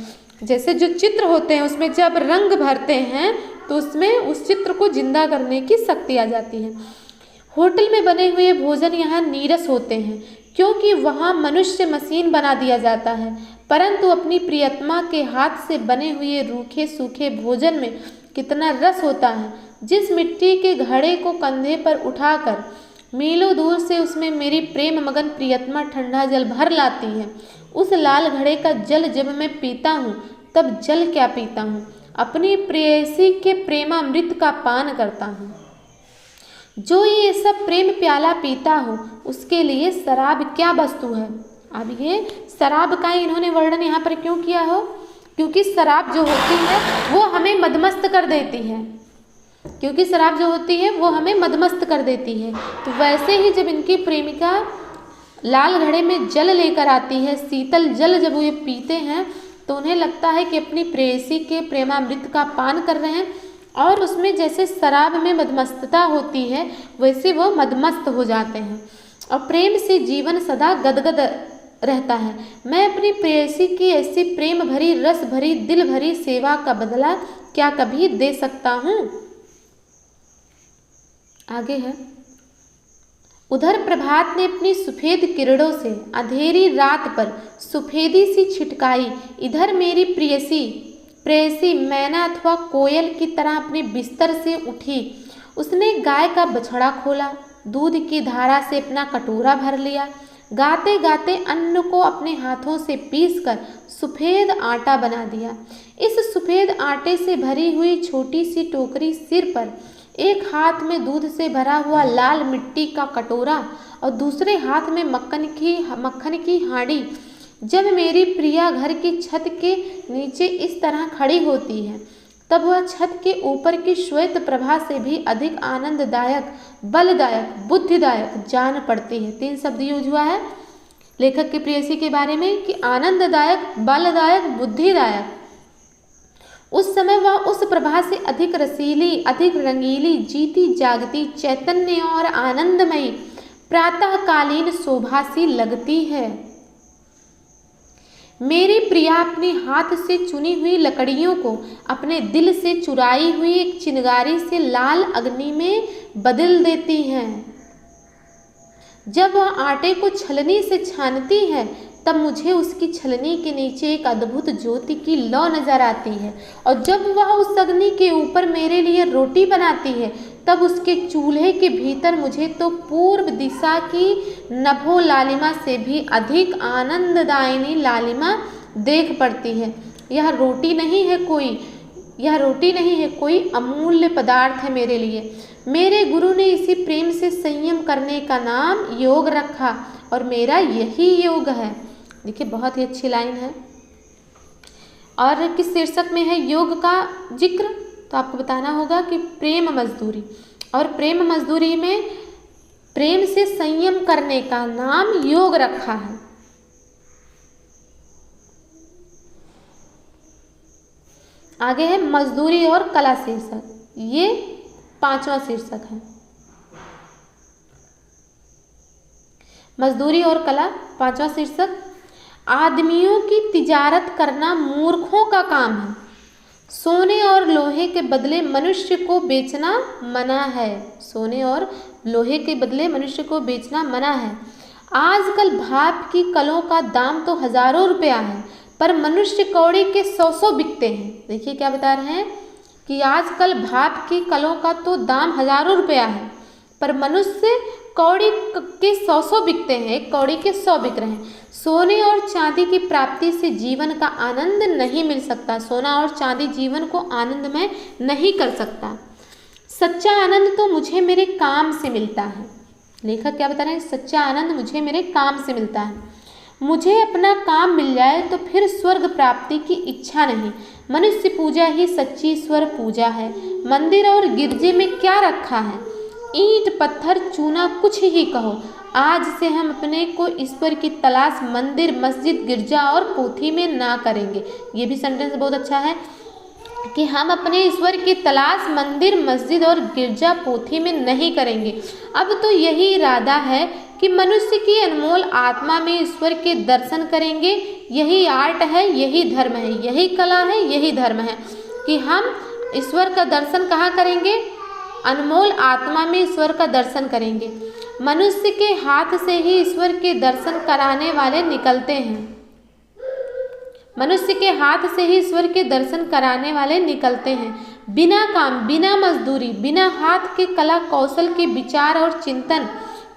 जैसे जो चित्र होते हैं उसमें जब रंग भरते हैं तो उसमें उस चित्र को जिंदा करने की शक्ति आ जाती है। होटल में बने हुए भोजन यहाँ नीरस होते हैं क्योंकि वहाँ मनुष्य मशीन बना दिया जाता है, परंतु अपनी प्रियतमा के हाथ से बने हुए रूखे सूखे भोजन में कितना रस होता है। जिस मिट्टी के घड़े को कंधे पर उठाकर मीलों दूर से उसमें मेरी प्रेम मगन प्रियतमा ठंडा जल भर लाती है, उस लाल घड़े का जल जब मैं पीता हूँ तब जल क्या पीता हूँ, अपनी प्रेयसी के प्रेमामृत का पान करता हूँ। जो ये सब प्रेम प्याला पीता हो उसके लिए शराब क्या वस्तु है। अब ये शराब का इन्होंने वर्णन यहाँ पर क्यों किया हो? क्योंकि शराब जो होती है वो हमें मदमस्त कर देती है, क्योंकि शराब जो होती है वो हमें मदमस्त कर देती है। तो वैसे ही जब इनकी प्रेमिका लाल घड़े में जल लेकर आती है, शीतल जल जब ये पीते हैं तो उन्हें लगता है कि अपनी प्रेयसी के प्रेमामृत का पान कर रहे हैं, और उसमें जैसे शराब में मदमस्तता होती है वैसे वो मदमस्त हो जाते हैं और प्रेम से जीवन सदा गदगद रहता है। मैं अपनी प्रेयसी की ऐसी प्रेम भरी रस भरी दिल भरी सेवा का बदला क्या कभी दे सकता हूँ। आगे है, उधर प्रभात ने अपनी सफ़ेद किरणों से अंधेरी रात पर सफ़ेदी सी छिटकाई, इधर मेरी प्रेयसी मैना अथवा कोयल की तरह अपने बिस्तर से उठी। उसने गाय का बछड़ा खोला, दूध की धारा से अपना कटोरा भर लिया, गाते गाते अन्न को अपने हाथों से पीसकर सफ़ेद आटा बना दिया। इस सफ़ेद आटे से भरी हुई छोटी सी टोकरी सिर पर, एक हाथ में दूध से भरा हुआ लाल मिट्टी का कटोरा और दूसरे हाथ में मक्खन की हांडी। जब मेरी प्रिया घर की छत के नीचे इस तरह खड़ी होती है तब वह छत के ऊपर की श्वेत प्रभा से भी अधिक आनंददायक, बलदायक, बुद्धिदायक जान पड़ती है। 3 शब्द यूज हुआ है लेखक की प्रेयसी के बारे में कि आनंददायक, बलदायक, बुद्धिदायक। उस समय वह उस प्रभा से अधिक रसीली, अधिक रंगीली, जीती जागती, चैतन्य और आनंदमयी प्रातःकालीन शोभा सी लगती है। मेरी प्रिया अपने हाथ से चुनी हुई लकड़ियों को अपने दिल से चुराई हुई एक चिंगारी से लाल अग्नि में बदल देती है। जब वह आटे को छलनी से छानती है तब मुझे उसकी छलनी के नीचे एक अद्भुत ज्योति की लौ नजर आती है, और जब वह उस अग्नि के ऊपर मेरे लिए रोटी बनाती है तब उसके चूल्हे के भीतर मुझे तो पूर्व दिशा की नभो लालिमा से भी अधिक आनंददायिनी लालिमा देख पड़ती है। यह रोटी नहीं है कोई अमूल्य पदार्थ है मेरे लिए। मेरे गुरु ने इसी प्रेम से संयम करने का नाम योग रखा और मेरा यही योग है। देखिए बहुत ही अच्छी लाइन है। और किस शीर्षक में है योग का जिक्र? तो आपको बताना होगा कि प्रेम मजदूरी, और प्रेम मजदूरी में प्रेम से संयम करने का नाम योग रखा है। आगे है मजदूरी और कला शीर्षक, ये 5वां शीर्षक है। मजदूरी और कला। पांचवा शीर्षक, आदमियों की तिजारत करना मूर्खों का काम है। सोने और लोहे के बदले मनुष्य को बेचना मना है। सोने और लोहे के बदले मनुष्य को बेचना मना है। आजकल भाप की कलों का दाम तो हजारों रुपया है, पर मनुष्य कौड़ी के 100 बिकते हैं। देखिए क्या बता रहे हैं कि आजकल भाप की कलों का तो दाम हजारों रुपया है, पर मनुष्य कौड़ी के 100 बिकते हैं। एक कौड़ी के 100 बिक रहे हैं। सोने और चांदी की प्राप्ति से जीवन का आनंद नहीं मिल सकता। सोना और चांदी जीवन को आनंदमय नहीं कर सकता। सच्चा आनंद तो मुझे मेरे काम से मिलता है। लेखक क्या बता रहे हैं, सच्चा आनंद मुझे मेरे काम से मिलता है। मुझे अपना काम मिल जाए तो फिर स्वर्ग प्राप्ति की इच्छा नहीं। मनुष्य पूजा ही सच्ची ईश्वर पूजा है। मंदिर और गिरजे में क्या रखा है, ईंट पत्थर चूना कुछ ही कहो, आज से हम अपने को ईश्वर की तलाश मंदिर मस्जिद गिरजा और पोथी में ना करेंगे। ये भी सेंटेंस बहुत अच्छा है कि हम अपने ईश्वर की तलाश मंदिर मस्जिद और गिरजा पोथी में नहीं करेंगे। अब तो यही इरादा है कि मनुष्य की अनमोल आत्मा में ईश्वर के दर्शन करेंगे। यही आर्ट है, यही धर्म है, यही कला है, यही धर्म है कि हम ईश्वर का दर्शन कहाँ करेंगे, अनमोल आत्मा में ईश्वर का दर्शन करेंगे। मनुष्य के हाथ से ही ईश्वर के दर्शन कराने वाले निकलते हैं। मनुष्य के हाथ से ही ईश्वर के दर्शन कराने वाले निकलते हैं। बिना काम, बिना मजदूरी, बिना हाथ के कला कौशल के विचार और चिंतन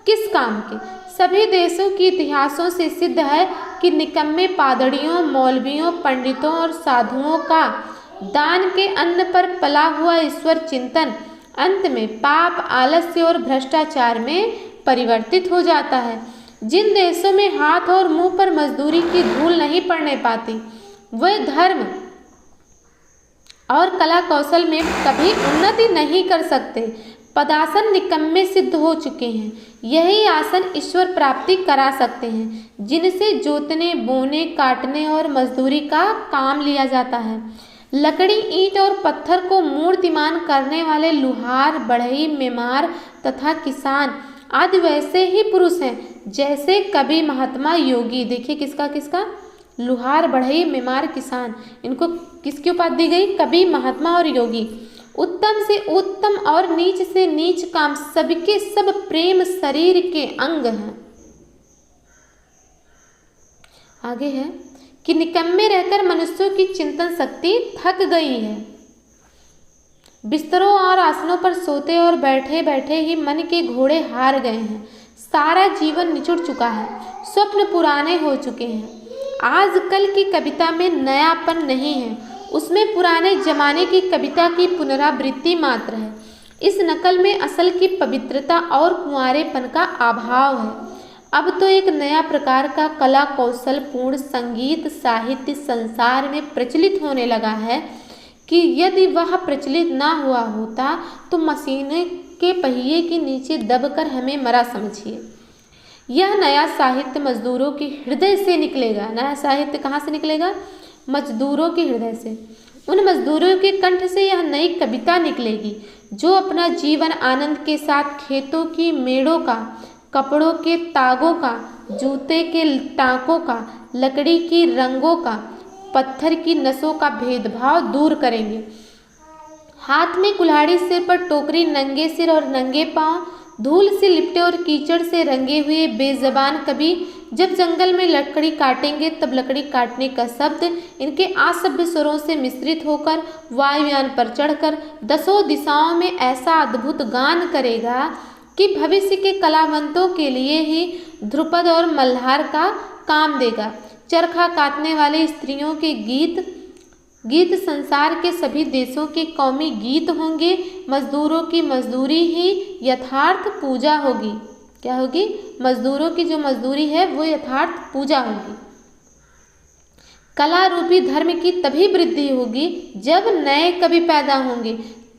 किस काम के। सभी देशों के इतिहासों से सिद्ध है कि निकम्मे पादरियों, मौलवियों, पंडितों और साधुओं का दान के अन्न पर पला हुआ ईश्वर चिंतन अंत में पाप, आलस्य और भ्रष्टाचार में परिवर्तित हो जाता है। जिन देशों में हाथ और मुंह पर मजदूरी की धूल नहीं पड़ने पाती, वे धर्म और कला कौशल में कभी उन्नति नहीं कर सकते। पदासन निकम्मे सिद्ध हो चुके हैं। यही आसन ईश्वर प्राप्ति करा सकते हैं, जिनसे जोतने, बोने, काटने और मजदूरी का काम लिया जाता है। लकड़ी, ईंट और पत्थर को मूर्तिमान करने वाले लुहार, बढ़ई, मेमार तथा किसान आदि वैसे ही पुरुष हैं जैसे कवि, महात्मा, योगी। देखिए किसका किसका, लुहार, बढ़ई, मेमार, किसान, इनको किसकी उपाधि दी गई, कवि, महात्मा और योगी। उत्तम से उत्तम और नीच से नीच काम सबके सब प्रेम शरीर के अंग हैं। आगे है कि निकम्मे रहकर मनुष्यों की चिंतन शक्ति थक गई है। बिस्तरों और आसनों पर सोते और बैठे बैठे ही मन के घोड़े हार गए हैं। सारा जीवन निचुड़ चुका है, स्वप्न पुराने हो चुके हैं। आजकल की कविता में नयापन नहीं है, उसमें पुराने जमाने की कविता की पुनरावृत्ति मात्र है। इस नकल में असल की पवित्रता और कुंवारेपन का अभाव है। अब तो एक नया प्रकार का कला कौशल पूर्ण संगीत साहित्य संसार में प्रचलित होने लगा है कि यदि वह प्रचलित ना हुआ होता तो मशीन के पहिए के नीचे दबकर हमें मरा समझिए। यह नया साहित्य मजदूरों के हृदय से निकलेगा। नया साहित्य कहाँ से निकलेगा, मजदूरों के हृदय से। उन मजदूरों के कंठ से यह नई कविता निकलेगी जो अपना जीवन आनंद के साथ खेतों की मेड़ों का, कपड़ों के तागों का, जूते के टाँकों का, लकड़ी की रंगों का, पत्थर की नसों का भेदभाव दूर करेंगे। हाथ में कुल्हाड़ी, सिर पर टोकरी, नंगे सिर और नंगे पांव, धूल से लिपटे और कीचड़ से रंगे हुए बेजबान कवि जब जंगल में लकड़ी काटेंगे तब लकड़ी काटने का शब्द इनके असभ्य स्वरों से मिश्रित होकर वायुयान पर चढ़कर 10 दिशाओं में ऐसा अद्भुत गान करेगा कि भविष्य के कलावंतों के लिए ही ध्रुपद और मल्हार का काम देगा। चरखा काटने वाले स्त्रियों के गीत संसार के सभी देशों के कौमी गीत होंगे। मजदूरों की मजदूरी ही यथार्थ पूजा होगी। क्या होगी, मजदूरों की जो मजदूरी है वो यथार्थ पूजा होगी। कला रूपी धर्म की तभी वृद्धि होगी जब नए कवि पैदा होंगे,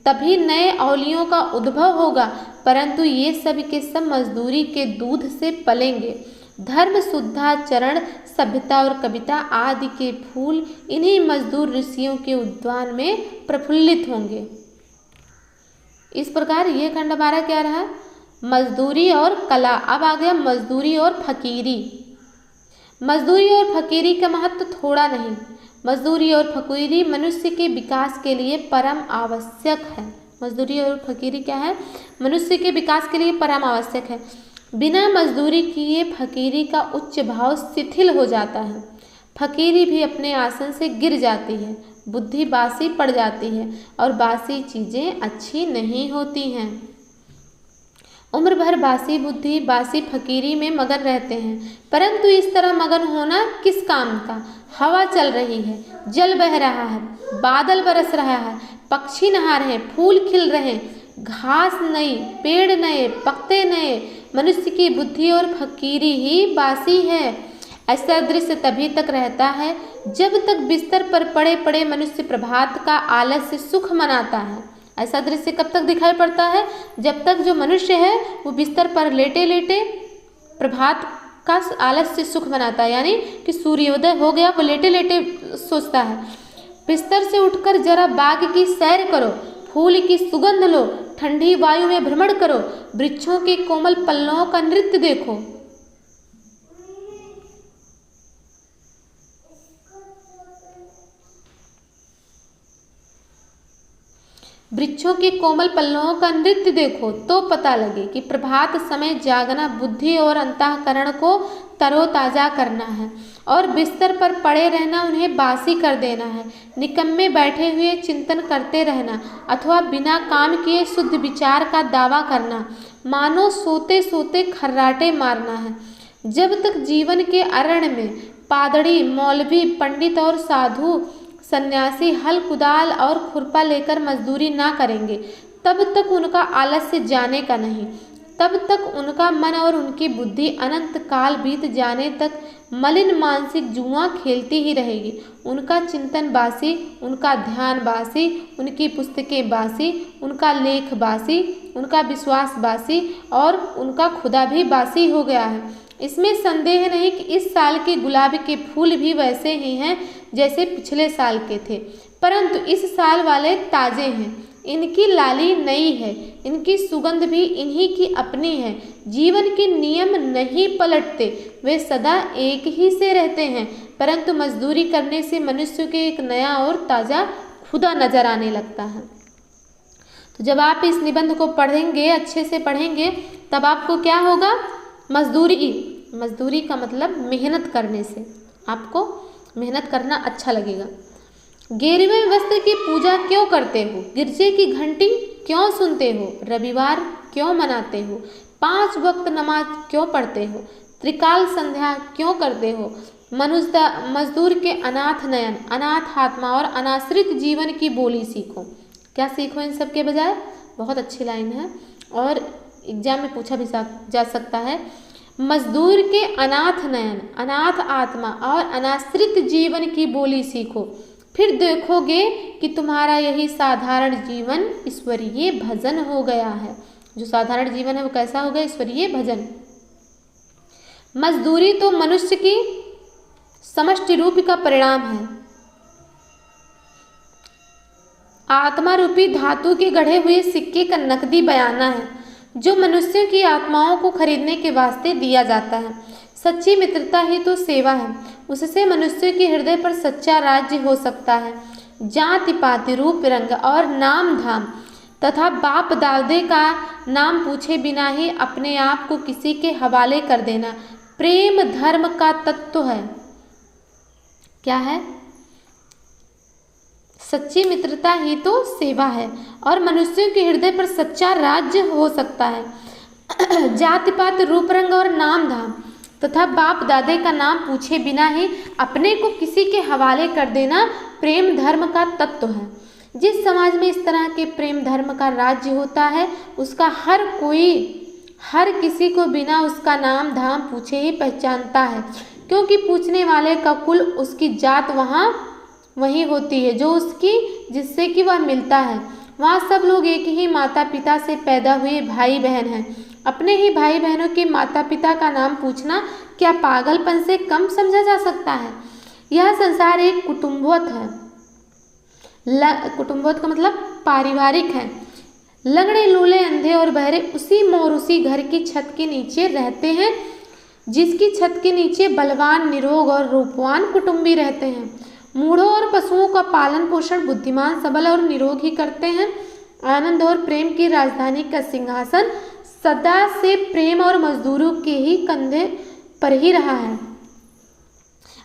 तभी नए औलियों का उद्भव होगा, परंतु ये सब के सब मजदूरी के दूध से पलेंगे। धर्म, शुद्धाचरण, सभ्यता और कविता आदि के फूल इन्हीं मजदूर ऋषियों के उद्यान में प्रफुल्लित होंगे। इस प्रकार ये खंड हमारा क्या रहा, मजदूरी और कला। अब आ गया मजदूरी और फकीरी। मजदूरी और फकीरी का महत्व थोड़ा नहीं। मजदूरी और फकीरी मनुष्य के विकास के लिए परम आवश्यक है। मजदूरी और फकीरी क्या है? मनुष्य के विकास के लिए परम आवश्यक है। बिना मजदूरी किए फकीरी का उच्च भाव शिथिल हो जाता है। फकीरी भी अपने आसन से गिर जाती है, बुद्धि बासी पड़ जाती है और बासी चीज़ें अच्छी नहीं होती हैं। उम्र भर बासी बुद्धि बासी फकीरी में मगन रहते हैं, परंतु इस तरह मगन होना किस काम का? हवा चल रही है, जल बह रहा है, बादल बरस रहा है, पक्षी नहा रहे हैं, फूल खिल रहे हैं, घास नई, पेड़ नए, पत्ते नए, मनुष्य की बुद्धि और फकीरी ही बासी है। ऐसा दृश्य तभी तक रहता है जब तक बिस्तर पर पड़े पड़े मनुष्य प्रभात का आलस्य सुख मनाता है। ऐसा दृश्य कब तक दिखाई पड़ता है? जब तक जो मनुष्य है वो बिस्तर पर लेटे लेटे प्रभात का आलस्य सुख मनाता है, यानी कि सूर्योदय हो गया वो लेटे लेटे सोचता है। बिस्तर से उठकर जरा बाग की सैर करो, फूल की सुगंध लो, ठंडी वायु में भ्रमण करो, वृक्षों के कोमल पल्लवों का नृत्य देखो। वृक्षों के कोमल पल्लवों का नृत्य देखो तो पता लगे कि प्रभात समय जागना बुद्धि और अंतःकरण को तरोताजा करना है और बिस्तर पर पड़े रहना उन्हें बासी कर देना है। निकम्मे बैठे हुए चिंतन करते रहना अथवा बिना काम किए शुद्ध विचार का दावा करना मानो सोते सोते खर्राटे मारना है। जब तक जीवन के अरण्य में पादड़ी, मौलवी, पंडित और साधु सन्यासी हल कुदाल और खुरपा लेकर मजदूरी ना करेंगे, तब तक उनका आलस्य जाने का नहीं। तब तक उनका मन और उनकी बुद्धि अनंत काल बीत जाने तक मलिन मानसिक जुआ खेलती ही रहेगी। उनका चिंतन बासी, उनका ध्यान बासी, उनकी पुस्तकें बासी, उनका लेख बासी, उनका विश्वास बासी और उनका खुदा भी बासी हो गया है। इसमें संदेह नहीं कि इस साल के गुलाब के फूल भी वैसे ही हैं जैसे पिछले साल के थे, परंतु इस साल वाले ताज़े हैं। इनकी लाली नई है, इनकी सुगंध भी इन्हीं की अपनी है। जीवन के नियम नहीं पलटते, वे सदा एक ही से रहते हैं, परंतु मजदूरी करने से मनुष्य के एक नया और ताज़ा खुदा नजर आने लगता है। तो जब आप इस निबंध को पढ़ेंगे, अच्छे से पढ़ेंगे, तब आपको क्या होगा? मजदूरी का मतलब मेहनत करने से आपको मेहनत करना अच्छा लगेगा। 11वें वस्त्र की पूजा क्यों करते हो? गिरजे की घंटी क्यों सुनते हो? रविवार क्यों मनाते हो? 5 वक्त नमाज क्यों पढ़ते हो? त्रिकाल संध्या क्यों करते हो? मजदूर के अनाथ नयन, अनाथ आत्मा और अनाश्रित जीवन की बोली सीखो। क्या सीखो इन सब के बजाय? बहुत अच्छी लाइन है और एग्जाम में पूछा भी जा सकता है। मजदूर के अनाथ नयन, अनाथ आत्मा और अनाश्रित जीवन की बोली सीखो, फिर देखोगे कि तुम्हारा यही साधारण जीवन ईश्वरीय भजन हो गया है। जो साधारण जीवन है वो कैसा हो गया? ईश्वरीय भजन। मजदूरी तो मनुष्य की समष्टि रूप का परिणाम है। आत्मा रूपी धातु के गढ़े हुए सिक्के का नकदी बयाना है जो मनुष्यों की आत्माओं को खरीदने के वास्ते दिया जाता है। सच्ची मित्रता ही तो सेवा है, उससे मनुष्य के हृदय पर सच्चा राज्य हो सकता है। जाति पाति, रूप रंग और नाम धाम तथा बाप दादे का नाम पूछे बिना ही अपने आप को किसी के हवाले कर देना प्रेम धर्म का तत्व है। क्या है? सच्ची मित्रता ही तो सेवा है और मनुष्यों के हृदय पर सच्चा राज्य हो सकता है। जाति पात, रूप रंग और नाम धाम तथा बाप दादे का नाम पूछे बिना ही अपने को किसी के हवाले कर देना प्रेम धर्म का तत्व है। जिस समाज में इस तरह के प्रेम धर्म का राज्य होता है उसका हर किसी को बिना उसका नाम धाम पूछे ही पहचानता है, क्योंकि पूछने वाले का कुल, उसकी जात वही होती है जो उसकी जिससे कि वह मिलता है। वहाँ सब लोग एक ही माता पिता से पैदा हुए भाई बहन हैं। अपने ही भाई बहनों के माता पिता का नाम पूछना क्या पागलपन से कम समझा जा सकता है? यह संसार एक कुटुंबवत है। कुटुंबवत का मतलब पारिवारिक है। लंगड़े लूले अंधे और बहरे उसी मोरूसी घर की छत के नीचे रहते हैं, जिसकी छत के नीचे बलवान, निरोग और रूपवान कुटुंबी रहते हैं। मूढ़ों और पशुओं का पालन पोषण बुद्धिमान, सबल और निरोग ही करते हैं। आनंद और प्रेम की राजधानी का सिंहासन सदा से प्रेम और मजदूरों के ही कंधे पर ही रहा है।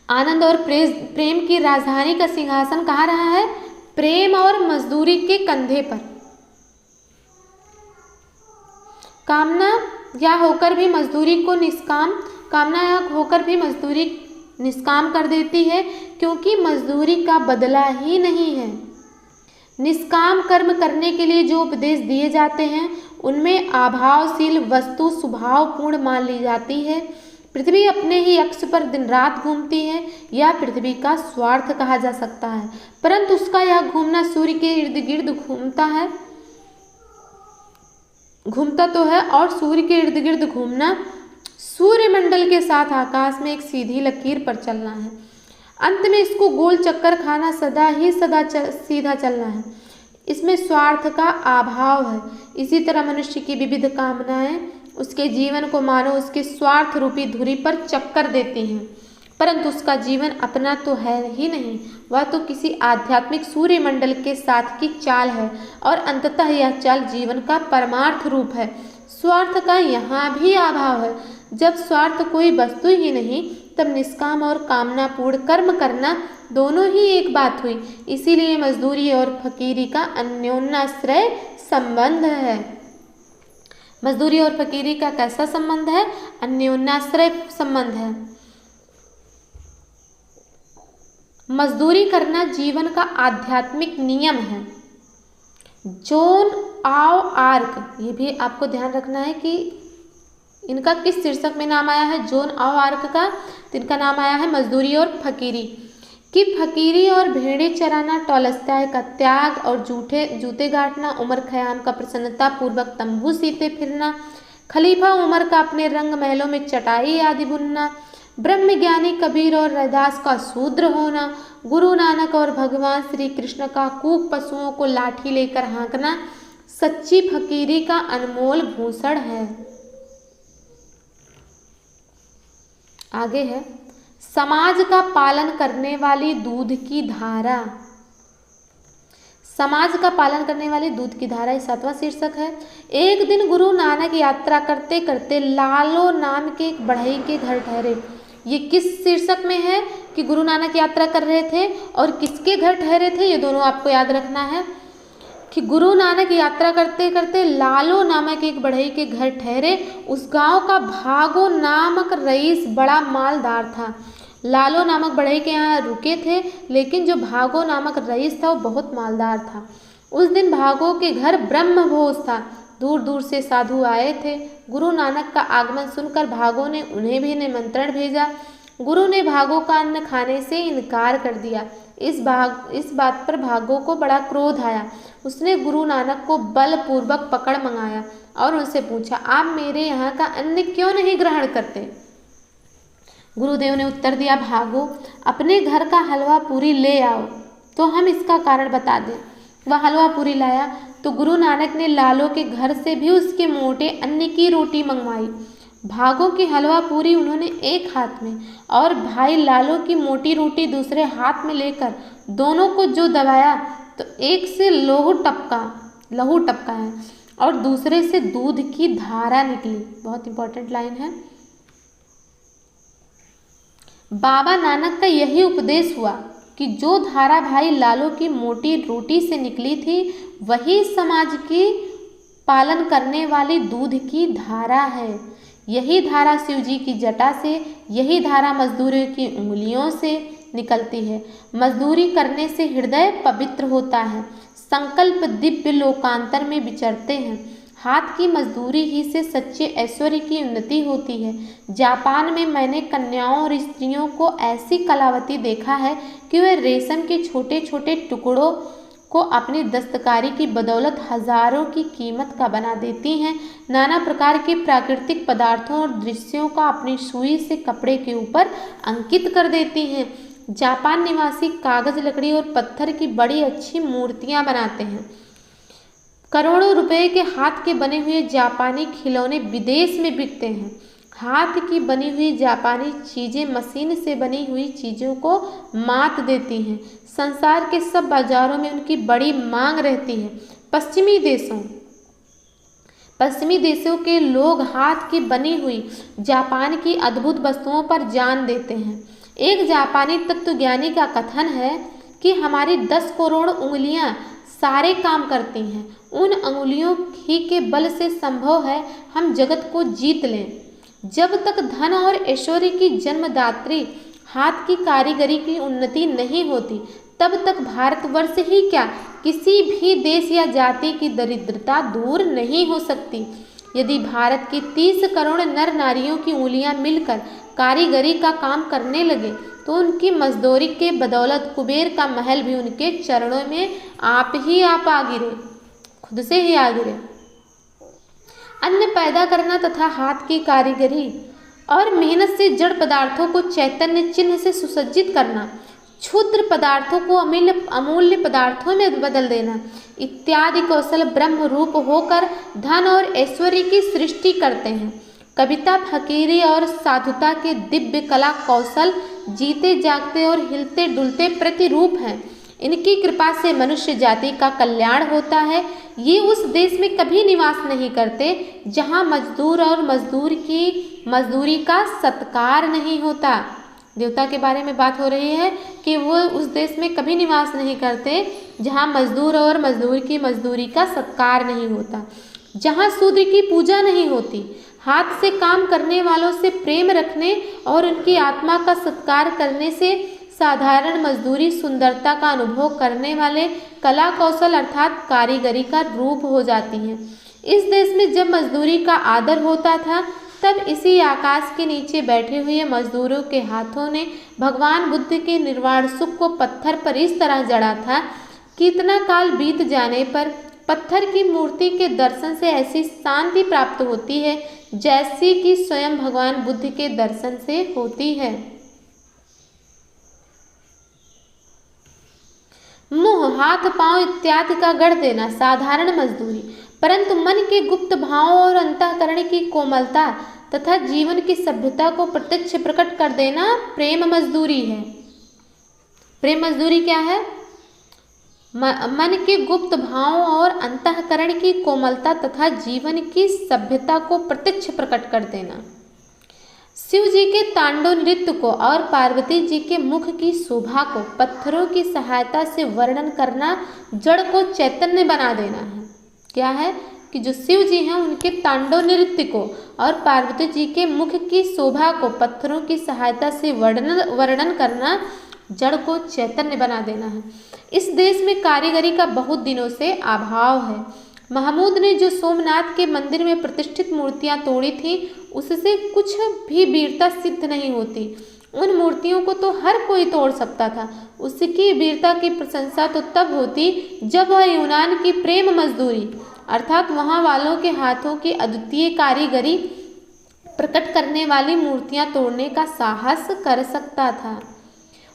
आनंद और प्रेम की राजधानी का सिंहासन कहाँ रहा है? प्रेम और मजदूरी के कंधे पर। कामना या होकर भी मजदूरी निष्काम कर देती है, क्योंकि मजदूरी का बदला ही नहीं है। निष्काम कर्म करने के लिए जो उपदेश दिए जाते हैं उनमें अभावशील वस्तु स्वभावपूर्ण मान ली जाती है। पृथ्वी अपने ही अक्ष पर दिन रात घूमती है, यह पृथ्वी का स्वार्थ कहा जा सकता है, परंतु उसका यह घूमना सूर्य के इर्द गिर्द घूमता तो है, और सूर्य के इर्द गिर्द घूमना सूर्यमंडल के साथ आकाश में एक सीधी लकीर पर चलना है। अंत में इसको गोल चक्कर खाना, सीधा चलना है। इसमें स्वार्थ का अभाव है। इसी तरह मनुष्य की विविध कामनाएं उसके जीवन को मानो उसके स्वार्थ रूपी धुरी पर चक्कर देती हैं, परंतु उसका जीवन अपना तो है ही नहीं, वह तो किसी आध्यात्मिक सूर्यमंडल के साथ की चाल है, और अंततः यह चाल जीवन का परमार्थ रूप है। स्वार्थ का यहाँ भी अभाव है। जब स्वार्थ कोई वस्तु ही नहीं, तब निष्काम और कामनापूर्ण कर्म करना दोनों ही एक बात हुई। इसीलिए मजदूरी और फकीरी का अन्योन्याश्रय संबंध है। मजदूरी और फकीरी का कैसा संबंध है? अन्योन्याश्रय संबंध है। मजदूरी करना जीवन का आध्यात्मिक नियम है। जॉन ऑफ आर्क, ये भी आपको ध्यान रखना है कि इनका किस शीर्षक में नाम आया है। जॉन ऑफ आर्क का, तो इनका नाम आया है मजदूरी और फकीरी। कि फकीरी और भेड़े चराना, टॉलस्टॉय का त्याग और जूते गांठना, उमर खयाम का प्रसन्नता पूर्वक तंबू सीते फिरना, खलीफा उमर का अपने रंग महलों में चटाई आदि बुनना, ब्रह्मज्ञानी कबीर और रैदास का शूद्र होना, गुरु नानक और भगवान श्री कृष्ण का कूक पशुओं को लाठी लेकर हाँकना, सच्ची फकीरी का अनमोल भूषण है। आगे है समाज का पालन करने वाली दूध की धारा। समाज का पालन करने वाली दूध की धारा, 7वां शीर्षक है। एक दिन गुरु नानक यात्रा करते करते लालो नाम के एक बढ़ई के घर ठहरे। ये किस शीर्षक में है कि गुरु नानक यात्रा कर रहे थे और किसके घर ठहरे थे, ये दोनों आपको याद रखना है। कि गुरु नानक यात्रा करते करते लालो नामक एक बढ़ई के घर ठहरे। उस गांव का भागो नामक रईस बड़ा मालदार था। लालो नामक बढ़ई के यहाँ रुके थे, लेकिन जो भागो नामक रईस था वो बहुत मालदार था। उस दिन भागो के घर ब्रह्म भोज था। दूर दूर से साधु आए थे। गुरु नानक का आगमन सुनकर भागो ने उन्हें भी निमंत्रण भेजा। गुरु ने भागो का अन्न खाने से इनकार कर दिया। इस बात पर भागो को बड़ा क्रोध आया। उसने गुरु नानक को बलपूर्वक पकड़ मंगाया और उनसे पूछा, आप मेरे यहाँ का अन्न क्यों नहीं ग्रहण करते? गुरुदेव ने उत्तर दिया, भागो अपने घर का हलवा पूरी ले आओ तो हम इसका कारण बता दें। वह हलवा पूरी लाया तो गुरु नानक ने लालो के घर से भी उसके मोटे अन्न की रोटी मंगवाई। भागो की हलवा पूरी उन्होंने एक हाथ में और भाई लालो की मोटी रोटी दूसरे हाथ में लेकर दोनों को जो दबाया तो एक से लहू टपका है और दूसरे से दूध की धारा निकली। बहुत इंपॉर्टेंट लाइन है। बाबा नानक का यही उपदेश हुआ कि जो धारा भाई लालो की मोटी रोटी से निकली थी वही समाज की पालन करने वाली दूध की धारा है। यही धारा शिवजी की जटा से, यही धारा मजदूरों की उंगलियों से निकलती है। मजदूरी करने से हृदय पवित्र होता है, संकल्प दिव्य लोकांतर में विचरते हैं। हाथ की मजदूरी ही से सच्चे ऐश्वर्य की उन्नति होती है। जापान में मैंने कन्याओं और स्त्रियों को ऐसी कलावती देखा है कि वे रेशम के छोटे छोटे टुकड़ों को अपनी दस्तकारी की बदौलत हजारों की कीमत का बना देती हैं। नाना प्रकार के प्राकृतिक पदार्थों और दृश्यों का अपनी सुई से कपड़े के ऊपर अंकित कर देती हैं। जापान निवासी कागज, लकड़ी और पत्थर की बड़ी अच्छी मूर्तियां बनाते हैं। करोड़ों रुपए के हाथ के बने हुए जापानी खिलौने विदेश में बिकते हैं। हाथ की बनी हुई जापानी चीज़ें मशीन से बनी हुई चीज़ों को मात देती हैं। संसार के सब बाजारों में उनकी बड़ी मांग रहती है। पश्चिमी देशों के लोग हाथ की बनी हुई जापान की अद्भुत वस्तुओं पर जान देते हैं। एक जापानी तत्वज्ञानी का कथन है कि हमारी 10 करोड़ उंगलियां सारे काम करती हैं। उन अंगुलियों ही के बल से संभव है हम जगत को जीत लें। जब तक धन और ऐश्वर्य की जन्मदात्री हाथ की कारीगरी की उन्नति नहीं होती, तब तक भारतवर्ष ही क्या, किसी भी देश या जाति की दरिद्रता दूर नहीं हो सकती। यदि भारत की 30 करोड़ नर नारियों की उंगलियां मिलकर कारीगरी का काम करने लगे, तो उनकी मजदूरी के बदौलत कुबेर का महल भी उनके चरणों में आप आ गिरे, खुद से ही आ गिरे। अन्न पैदा करना तथा हाथ की कारीगरी और मेहनत से जड़ पदार्थों को चैतन्य चिन्ह से सुसज्जित करना, क्षुद्र पदार्थों को अमूल्य पदार्थों में बदल देना इत्यादि कौशल ब्रह्म रूप होकर धन और ऐश्वर्य की सृष्टि करते हैं। कविता, फकीरी और साधुता के दिव्य कला कौशल जीते जागते और हिलते डुलते प्रतिरूप हैं। इनकी कृपा से मनुष्य जाति का कल्याण होता है। ये उस देश में कभी निवास नहीं करते जहाँ मजदूर और मजदूरी का सत्कार नहीं होता। देवता के बारे में बात हो रही है कि वो उस देश में कभी निवास नहीं करते जहाँ मजदूर और मजदूर की मजदूरी का सत्कार नहीं होता, जहाँ शूद्र की पूजा नहीं होती। हाथ से काम करने वालों से प्रेम रखने और उनकी आत्मा का सत्कार करने से साधारण मजदूरी सुंदरता का अनुभव करने वाले कला कौशल अर्थात कारीगरी का रूप हो जाती है। इस देश में जब मजदूरी का आदर होता था, तब इसी आकाश के नीचे बैठे हुए मजदूरों के हाथों ने भगवान बुद्ध के निर्वाण सुख को पत्थर पर इस तरह जड़ा था कि इतना काल बीत जाने पर पत्थर की मूर्ति के दर्शन से ऐसी शांति प्राप्त होती है जैसी कि स्वयं भगवान बुद्ध के दर्शन से होती है। मुंह, हाथ, पांव इत्यादि का गढ़ देना साधारण मजदूरी, परंतु मन के गुप्त भावों और अंतःकरण की कोमलता तथा जीवन की सभ्यता को प्रत्यक्ष प्रकट कर देना प्रेम मजदूरी है। प्रेम मजदूरी क्या है? मन के गुप्त भावों और अंतःकरण की कोमलता तथा जीवन की सभ्यता को प्रत्यक्ष प्रकट कर देना। शिव जी के तांडव नृत्य को और पार्वती जी के मुख की शोभा को पत्थरों की सहायता से वर्णन करना जड़ को चैतन्य बना देना है। क्या है कि जो शिव जी हैं उनके तांडव नृत्य को और पार्वती जी के मुख की शोभा को पत्थरों की सहायता से वर्णन करना जड़ को चैतन्य बना देना है। इस देश में कारीगरी का बहुत दिनों से अभाव है। महमूद ने जो सोमनाथ के मंदिर में प्रतिष्ठित मूर्तियां तोड़ी थी, उससे कुछ भी वीरता सिद्ध नहीं होती। उन मूर्तियों को तो हर कोई तोड़ सकता था। उसकी वीरता की प्रशंसा तो तब होती जब वह यूनान की प्रेम मजदूरी अर्थात वहाँ वालों के हाथों की अद्वितीय कारीगरी प्रकट करने वाली मूर्तियां तोड़ने का साहस कर सकता था।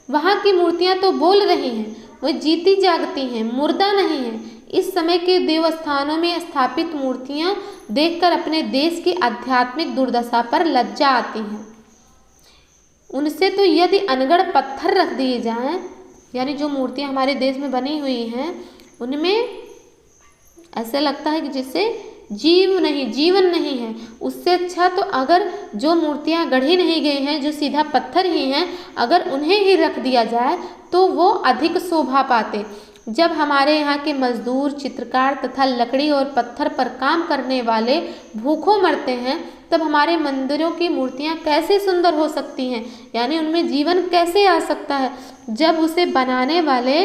वहाँ की मूर्तियां तो बोल रही हैं, वह जीती जागती हैं, मुर्दा नहीं है। इस समय के देवस्थानों में स्थापित मूर्तियां देखकर अपने देश की आध्यात्मिक दुर्दशा पर लज्जा आती है। उनसे तो यदि अनगढ़ पत्थर रख दिए जाएं, यानी जो मूर्तियां हमारे देश में बनी हुई हैं, उनमें ऐसे लगता है कि जैसे जीवन नहीं है। उससे अच्छा तो अगर जो मूर्तियां गढ़ी नहीं गई हैं, जो सीधा पत्थर ही हैं, अगर उन्हें ही रख दिया जाए तो वो अधिक शोभा पाते। जब हमारे यहाँ के मजदूर, चित्रकार तथा लकड़ी और पत्थर पर काम करने वाले भूखों मरते हैं, तब हमारे मंदिरों की मूर्तियाँ कैसे सुंदर हो सकती हैं, यानी उनमें जीवन कैसे आ सकता है। जब उसे बनाने वाले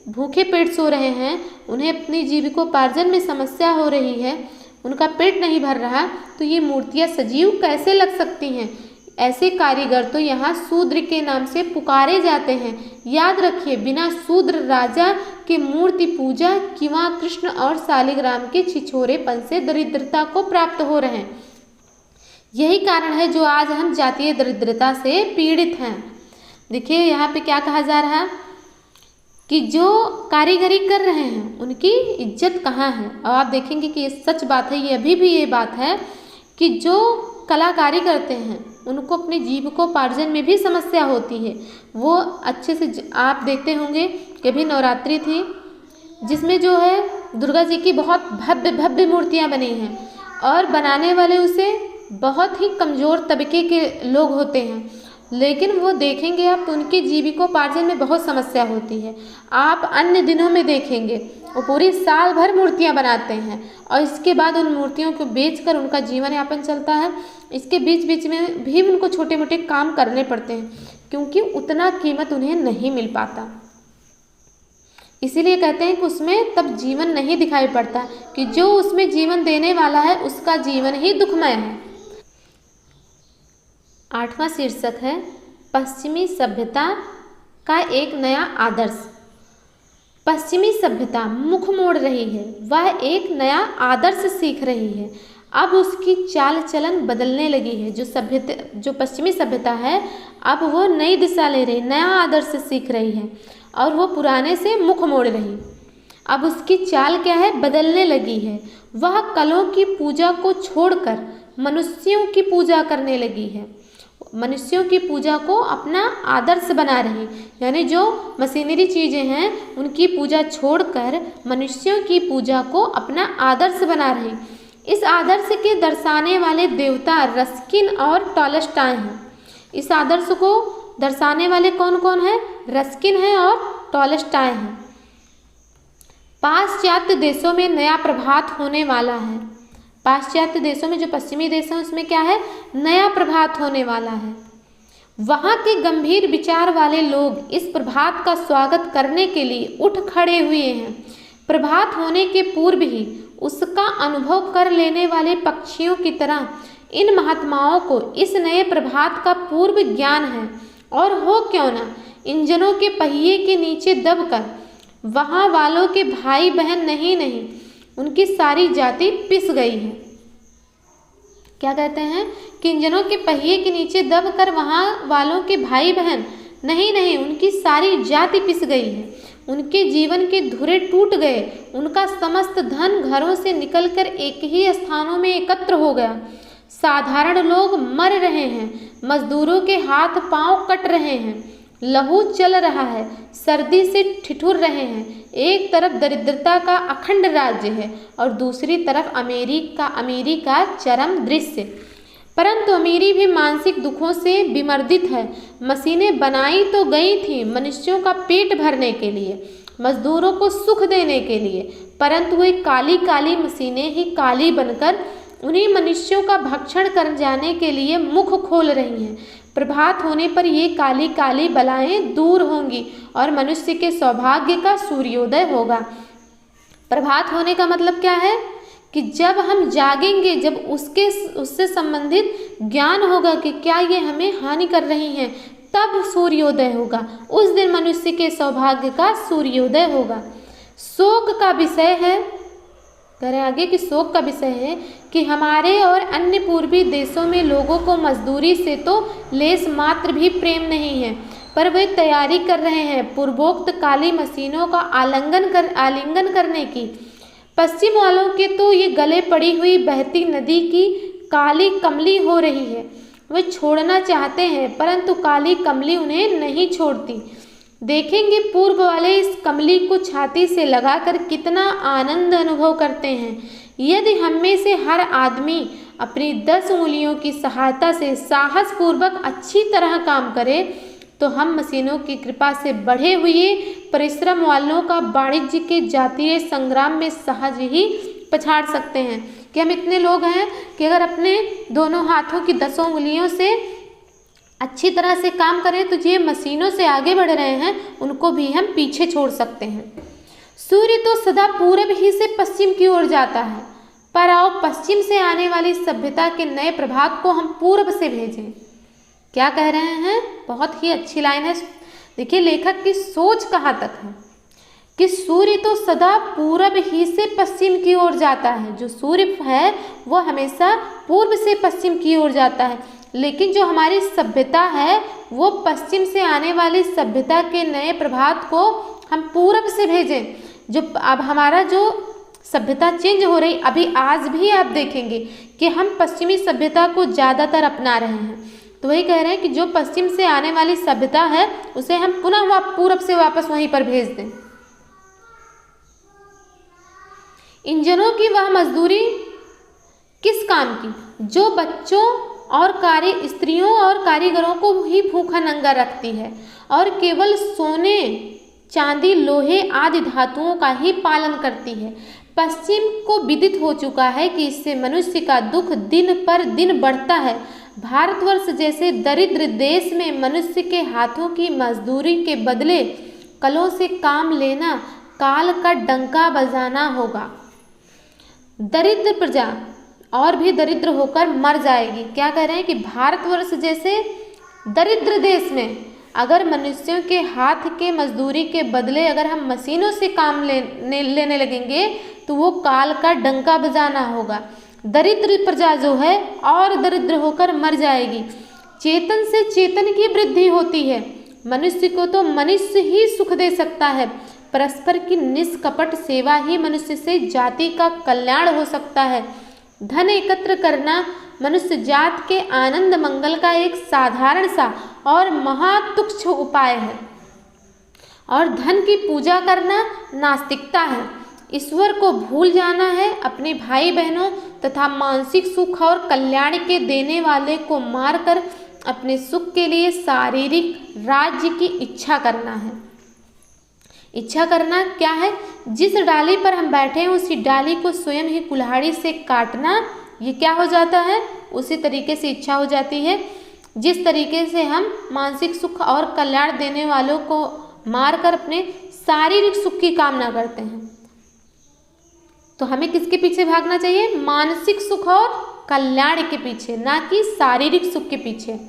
भूखे पेट सो रहे हैं, उन्हें अपनी जीविकोपार्जन में समस्या हो रही है, उनका पेट नहीं भर रहा, तो ये मूर्तियाँ सजीव कैसे लग सकती हैं। ऐसे कारीगर तो यहाँ शूद्र के नाम से पुकारे जाते हैं। याद रखिए, बिना शूद्र राजा के मूर्ति पूजा किंवा कृष्ण और शालिग्राम के छिछोरेपन से दरिद्रता को प्राप्त हो रहे हैं। यही कारण है जो आज हम जातीय दरिद्रता से पीड़ित हैं। देखिए यहाँ पे क्या कहा जा रहा है कि जो कारीगरी कर रहे हैं उनकी इज्जत कहाँ है। और आप देखेंगे कि ये सच बात है, ये अभी भी ये बात है कि जो कलाकारी करते हैं उनको अपने जीविकोपार्जन में भी समस्या होती है। वो अच्छे से आप देखते होंगे कि अभी नवरात्रि थी जिसमें जो है दुर्गा जी की बहुत भव्य भव्य मूर्तियाँ बनी हैं और बनाने वाले उसे बहुत ही कमज़ोर तबके के लोग होते हैं, लेकिन वो देखेंगे आप तो उनके जीविकोपार्जन में बहुत समस्या होती है। आप अन्य दिनों में देखेंगे वो पूरी साल भर मूर्तियाँ बनाते हैं और इसके बाद उन मूर्तियों को बेचकर उनका जीवन यापन चलता है। इसके बीच बीच में भी उनको छोटे मोटे काम करने पड़ते हैं क्योंकि उतना कीमत उन्हें नहीं मिल पाता। इसीलिए कहते हैं कि उसमें तब जीवन नहीं दिखाई पड़ता, कि जो उसमें जीवन देने वाला है उसका जीवन ही दुखमय है। 8वां शीर्षक है पश्चिमी सभ्यता का एक नया आदर्श। पश्चिमी सभ्यता मुख मोड़ रही है, वह एक नया आदर्श सीख रही है। अब उसकी चाल चलन बदलने लगी है। जो पश्चिमी सभ्यता है अब वो नई दिशा ले रही, नया आदर्श सीख रही है और वो पुराने से मुख मोड़ रही। अब उसकी चाल क्या है, बदलने लगी है। वह कलों की पूजा को छोड़कर मनुष्यों की पूजा करने लगी है। मनुष्यों की पूजा को अपना आदर्श बना रही, यानी जो मशीनरी चीज़ें हैं उनकी पूजा छोड़कर मनुष्यों की पूजा को अपना आदर्श बना रही। इस आदर्श के दर्शाने वाले देवता रस्किन और टॉलस्टॉय हैं। इस आदर्श को दर्शाने वाले कौन कौन हैं? रस्किन है और टॉलस्टॉय हैं। पाश्चात्य देशों में नया प्रभात होने वाला है। पाश्चात्य देशों में जो पश्चिमी देश हैं उसमें क्या है, नया प्रभात होने वाला है। वहाँ के गंभीर विचार वाले लोग इस प्रभात का स्वागत करने के लिए उठ खड़े हुए हैं। प्रभात होने के पूर्व ही उसका अनुभव कर लेने वाले पक्षियों की तरह इन महात्माओं को इस नए प्रभात का पूर्व ज्ञान है। और हो क्यों ना इंजनों के पहिए के नीचे दबकर वहाँ वालों के भाई बहन नहीं उनकी सारी जाति पिस गई है। क्या कहते हैं कि इंजनों के पहिए के नीचे दबकर वहाँ वालों के भाई बहन नहीं उनकी सारी जाति पिस गई है। उनके जीवन के धुरे टूट गए। उनका समस्त धन घरों से निकलकर एक ही स्थानों में एकत्र हो गया। साधारण लोग मर रहे हैं, मजदूरों के हाथ पांव कट रहे हैं, लहू चल रहा है, सर्दी से ठिठुर रहे हैं। एक तरफ दरिद्रता का अखंड राज्य है और दूसरी तरफ अमीरी का चरम दृश्य। परंतु अमीरी भी मानसिक दुखों से विमर्दित है। मशीनें बनाई तो गई थी मनुष्यों का पेट भरने के लिए, मजदूरों को सुख देने के लिए, परंतु वे काली काली मशीनें ही काली बनकर उन्हीं मनुष्यों का भक्षण कर जाने के लिए मुख खोल रही हैं। प्रभात होने पर ये काली काली बलाएं दूर होंगी और मनुष्य के सौभाग्य का सूर्योदय होगा। प्रभात होने का मतलब क्या है कि जब हम जागेंगे, जब उससे संबंधित ज्ञान होगा कि क्या ये हमें हानि कर रही हैं, तब सूर्योदय होगा। उस दिन मनुष्य के सौभाग्य का सूर्योदय होगा। शोक का विषय है, करें आगे कि शोक का विषय है कि हमारे और अन्य पूर्वी देशों में लोगों को मजदूरी से तो लेस मात्र भी प्रेम नहीं है, पर वे तैयारी कर रहे हैं पूर्वोक्त काली मशीनों का आलिंगन करने की। पश्चिम वालों के तो ये गले पड़ी हुई बहती नदी की काली कमली हो रही है। वे छोड़ना चाहते हैं परंतु काली कमली उन्हें नहीं छोड़ती। देखेंगे पूर्व वाले इस कमली को छाती से लगाकर कितना आनंद अनुभव करते हैं। यदि हम में से हर आदमी अपनी 10 उंगलियों की सहायता से साहस पूर्वक अच्छी तरह काम करे तो हम मशीनों की कृपा से बढ़े हुए परिश्रम वालों का वाणिज्य के जातीय संग्राम में सहज ही पछाड़ सकते हैं। कि हम इतने लोग हैं कि अगर अपने दोनों हाथों की 10 उंगलियों से अच्छी तरह से काम करें तो ये मशीनों से आगे बढ़ रहे हैं, उनको भी हम पीछे छोड़ सकते हैं। सूर्य तो सदा पूरब ही से पश्चिम की ओर जाता है, पर आओ पश्चिम से आने वाली सभ्यता के नए प्रभात को हम पूर्व से भेजें। क्या कह रहे हैं? बहुत ही अच्छी लाइन है। देखिए लेखक की सोच कहाँ तक है कि सूर्य तो सदा पूरब ही से पश्चिम की ओर जाता है। जो सूर्य है वो हमेशा पूर्व से पश्चिम की ओर जाता है, लेकिन जो हमारी सभ्यता है वो पश्चिम से आने वाली सभ्यता के नए प्रभात को हम पूरब से भेजें। जो अब हमारा जो सभ्यता चेंज हो रही, अभी आज भी आप देखेंगे कि हम पश्चिमी सभ्यता को ज़्यादातर अपना रहे हैं। तो वही कह रहे हैं कि जो पश्चिम से आने वाली सभ्यता है उसे हम पुनः पूरब से वापस वहीं पर भेज दें। इंजनों की वह मजदूरी किस काम की, जो बच्चों और स्त्रियों और कारीगरों को ही भूखा नंगा रखती है और केवल सोने, चांदी, लोहे आदि धातुओं का ही पालन करती है। पश्चिम को विदित हो चुका है कि इससे मनुष्य का दुख दिन पर दिन बढ़ता है। भारतवर्ष जैसे दरिद्र देश में मनुष्य के हाथों की मजदूरी के बदले कलों से काम लेना काल का डंका बजाना होगा। दरिद्र प्रजा और भी दरिद्र होकर मर जाएगी। क्या कह रहे हैं कि भारतवर्ष जैसे दरिद्र देश में अगर मनुष्यों के हाथ के मजदूरी के बदले अगर हम मशीनों से काम लेने लगेंगे तो वो काल का डंका बजाना होगा। दरिद्र प्रजा जो है और दरिद्र होकर मर जाएगी। चेतन से चेतन की वृद्धि होती है। मनुष्य को तो मनुष्य ही सुख दे सकता है। परस्पर की निष्कपट सेवा ही मनुष्य से जाति का कल्याण हो सकता है। धन एकत्र करना मनुष्य जात के आनंद मंगल का एक साधारण सा और महातुच्छ उपाय है, और धन की पूजा करना नास्तिकता है। ईश्वर को भूल जाना है। अपने भाई बहनों तथा मानसिक सुख और कल्याण के देने वाले को मारकर अपने सुख के लिए शारीरिक राज्य की इच्छा करना है। इच्छा करना क्या है? जिस डाली पर हम बैठे हैं उसी डाली को स्वयं ही कुल्हाड़ी से काटना, ये क्या हो जाता है? उसी तरीके से इच्छा हो जाती है। जिस तरीके से हम मानसिक सुख और कल्याण देने वालों को मारकर अपने शारीरिक सुख की कामना करते हैं, तो हमें किसके पीछे भागना चाहिए? मानसिक सुख और कल्याण के पीछे, ना कि शारीरिक सुख के पीछे।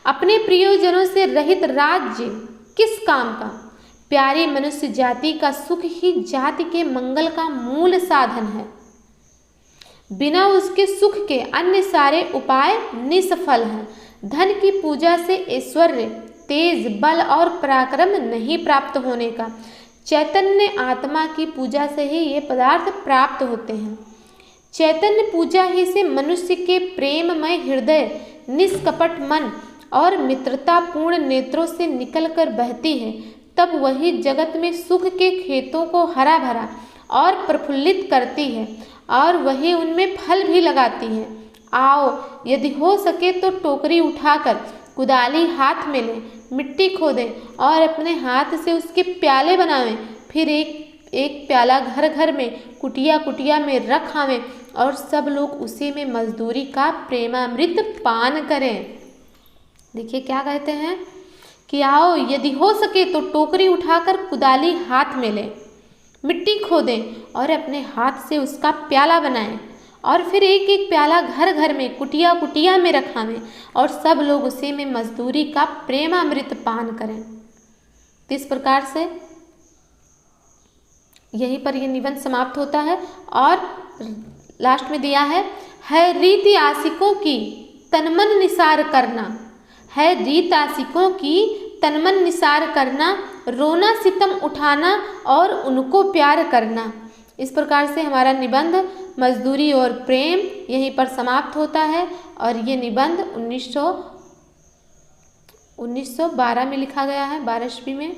अपने प्रियजनों से रहित राज्य किस काम का? प्यारी मनुष्य जाति का सुख ही जाति के मंगल का मूल साधन है। बिना उसके सुख के अन्य सारे उपाय निष्फल हैं। धन की पूजा से ऐश्वर्य, तेज, बल और पराक्रम नहीं प्राप्त होने का। चैतन्य आत्मा की पूजा से ही ये पदार्थ प्राप्त होते हैं। चैतन्य पूजा ही से मनुष्य के प्रेममय हृदय, निष्कपट मन और मित्रतापूर्ण नेत्रों से निकलकर बहती है। तब वही जगत में सुख के खेतों को हरा भरा और प्रफुल्लित करती है, और वही उनमें फल भी लगाती है। आओ, यदि हो सके तो टोकरी उठाकर कुदाली हाथ में लें, मिट्टी खोदें और अपने हाथ से उसके प्याले बनावें। फिर एक एक प्याला घर घर में, कुटिया कुटिया में रखावें, और सब लोग उसी में मजदूरी का प्रेमामृत पान करें। देखिए क्या कहते हैं कि आओ, यदि हो सके तो टोकरी उठाकर कुदाली हाथ में लें, मिट्टी खोदें और अपने हाथ से उसका प्याला बनाएं, और फिर एक एक प्याला घर घर में, कुटिया कुटिया में रखावें, और सब लोग उसी में मजदूरी का प्रेमामृत पान करें। तो इस प्रकार से यहीं पर यह निबंध समाप्त होता है। और लास्ट में दिया है रीति आशिकों की तनमन निसार करना, है रीत आशिकों की तनमन निसार करना, रोना सितम उठाना और उनको प्यार करना। इस प्रकार से हमारा निबंध मजदूरी और प्रेम यहीं पर समाप्त होता है। और ये निबंध 1912 में लिखा गया है, 12 ईस्वी में।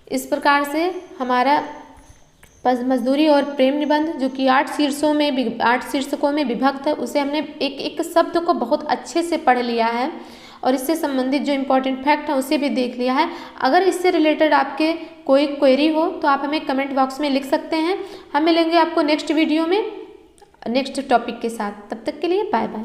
इस प्रकार से हमारा मजदूरी और प्रेम निबंध, जो कि 8 शीर्षकों में विभक्त है, उसे हमने एक एक शब्द को बहुत अच्छे से पढ़ लिया है, और इससे संबंधित जो इम्पोर्टेंट फैक्ट है उसे भी देख लिया है। अगर इससे रिलेटेड आपके कोई क्वेरी हो तो आप हमें कमेंट बॉक्स में लिख सकते हैं। हम मिलेंगे आपको नेक्स्ट वीडियो में नेक्स्ट टॉपिक के साथ। तब तक के लिए बाय बाय।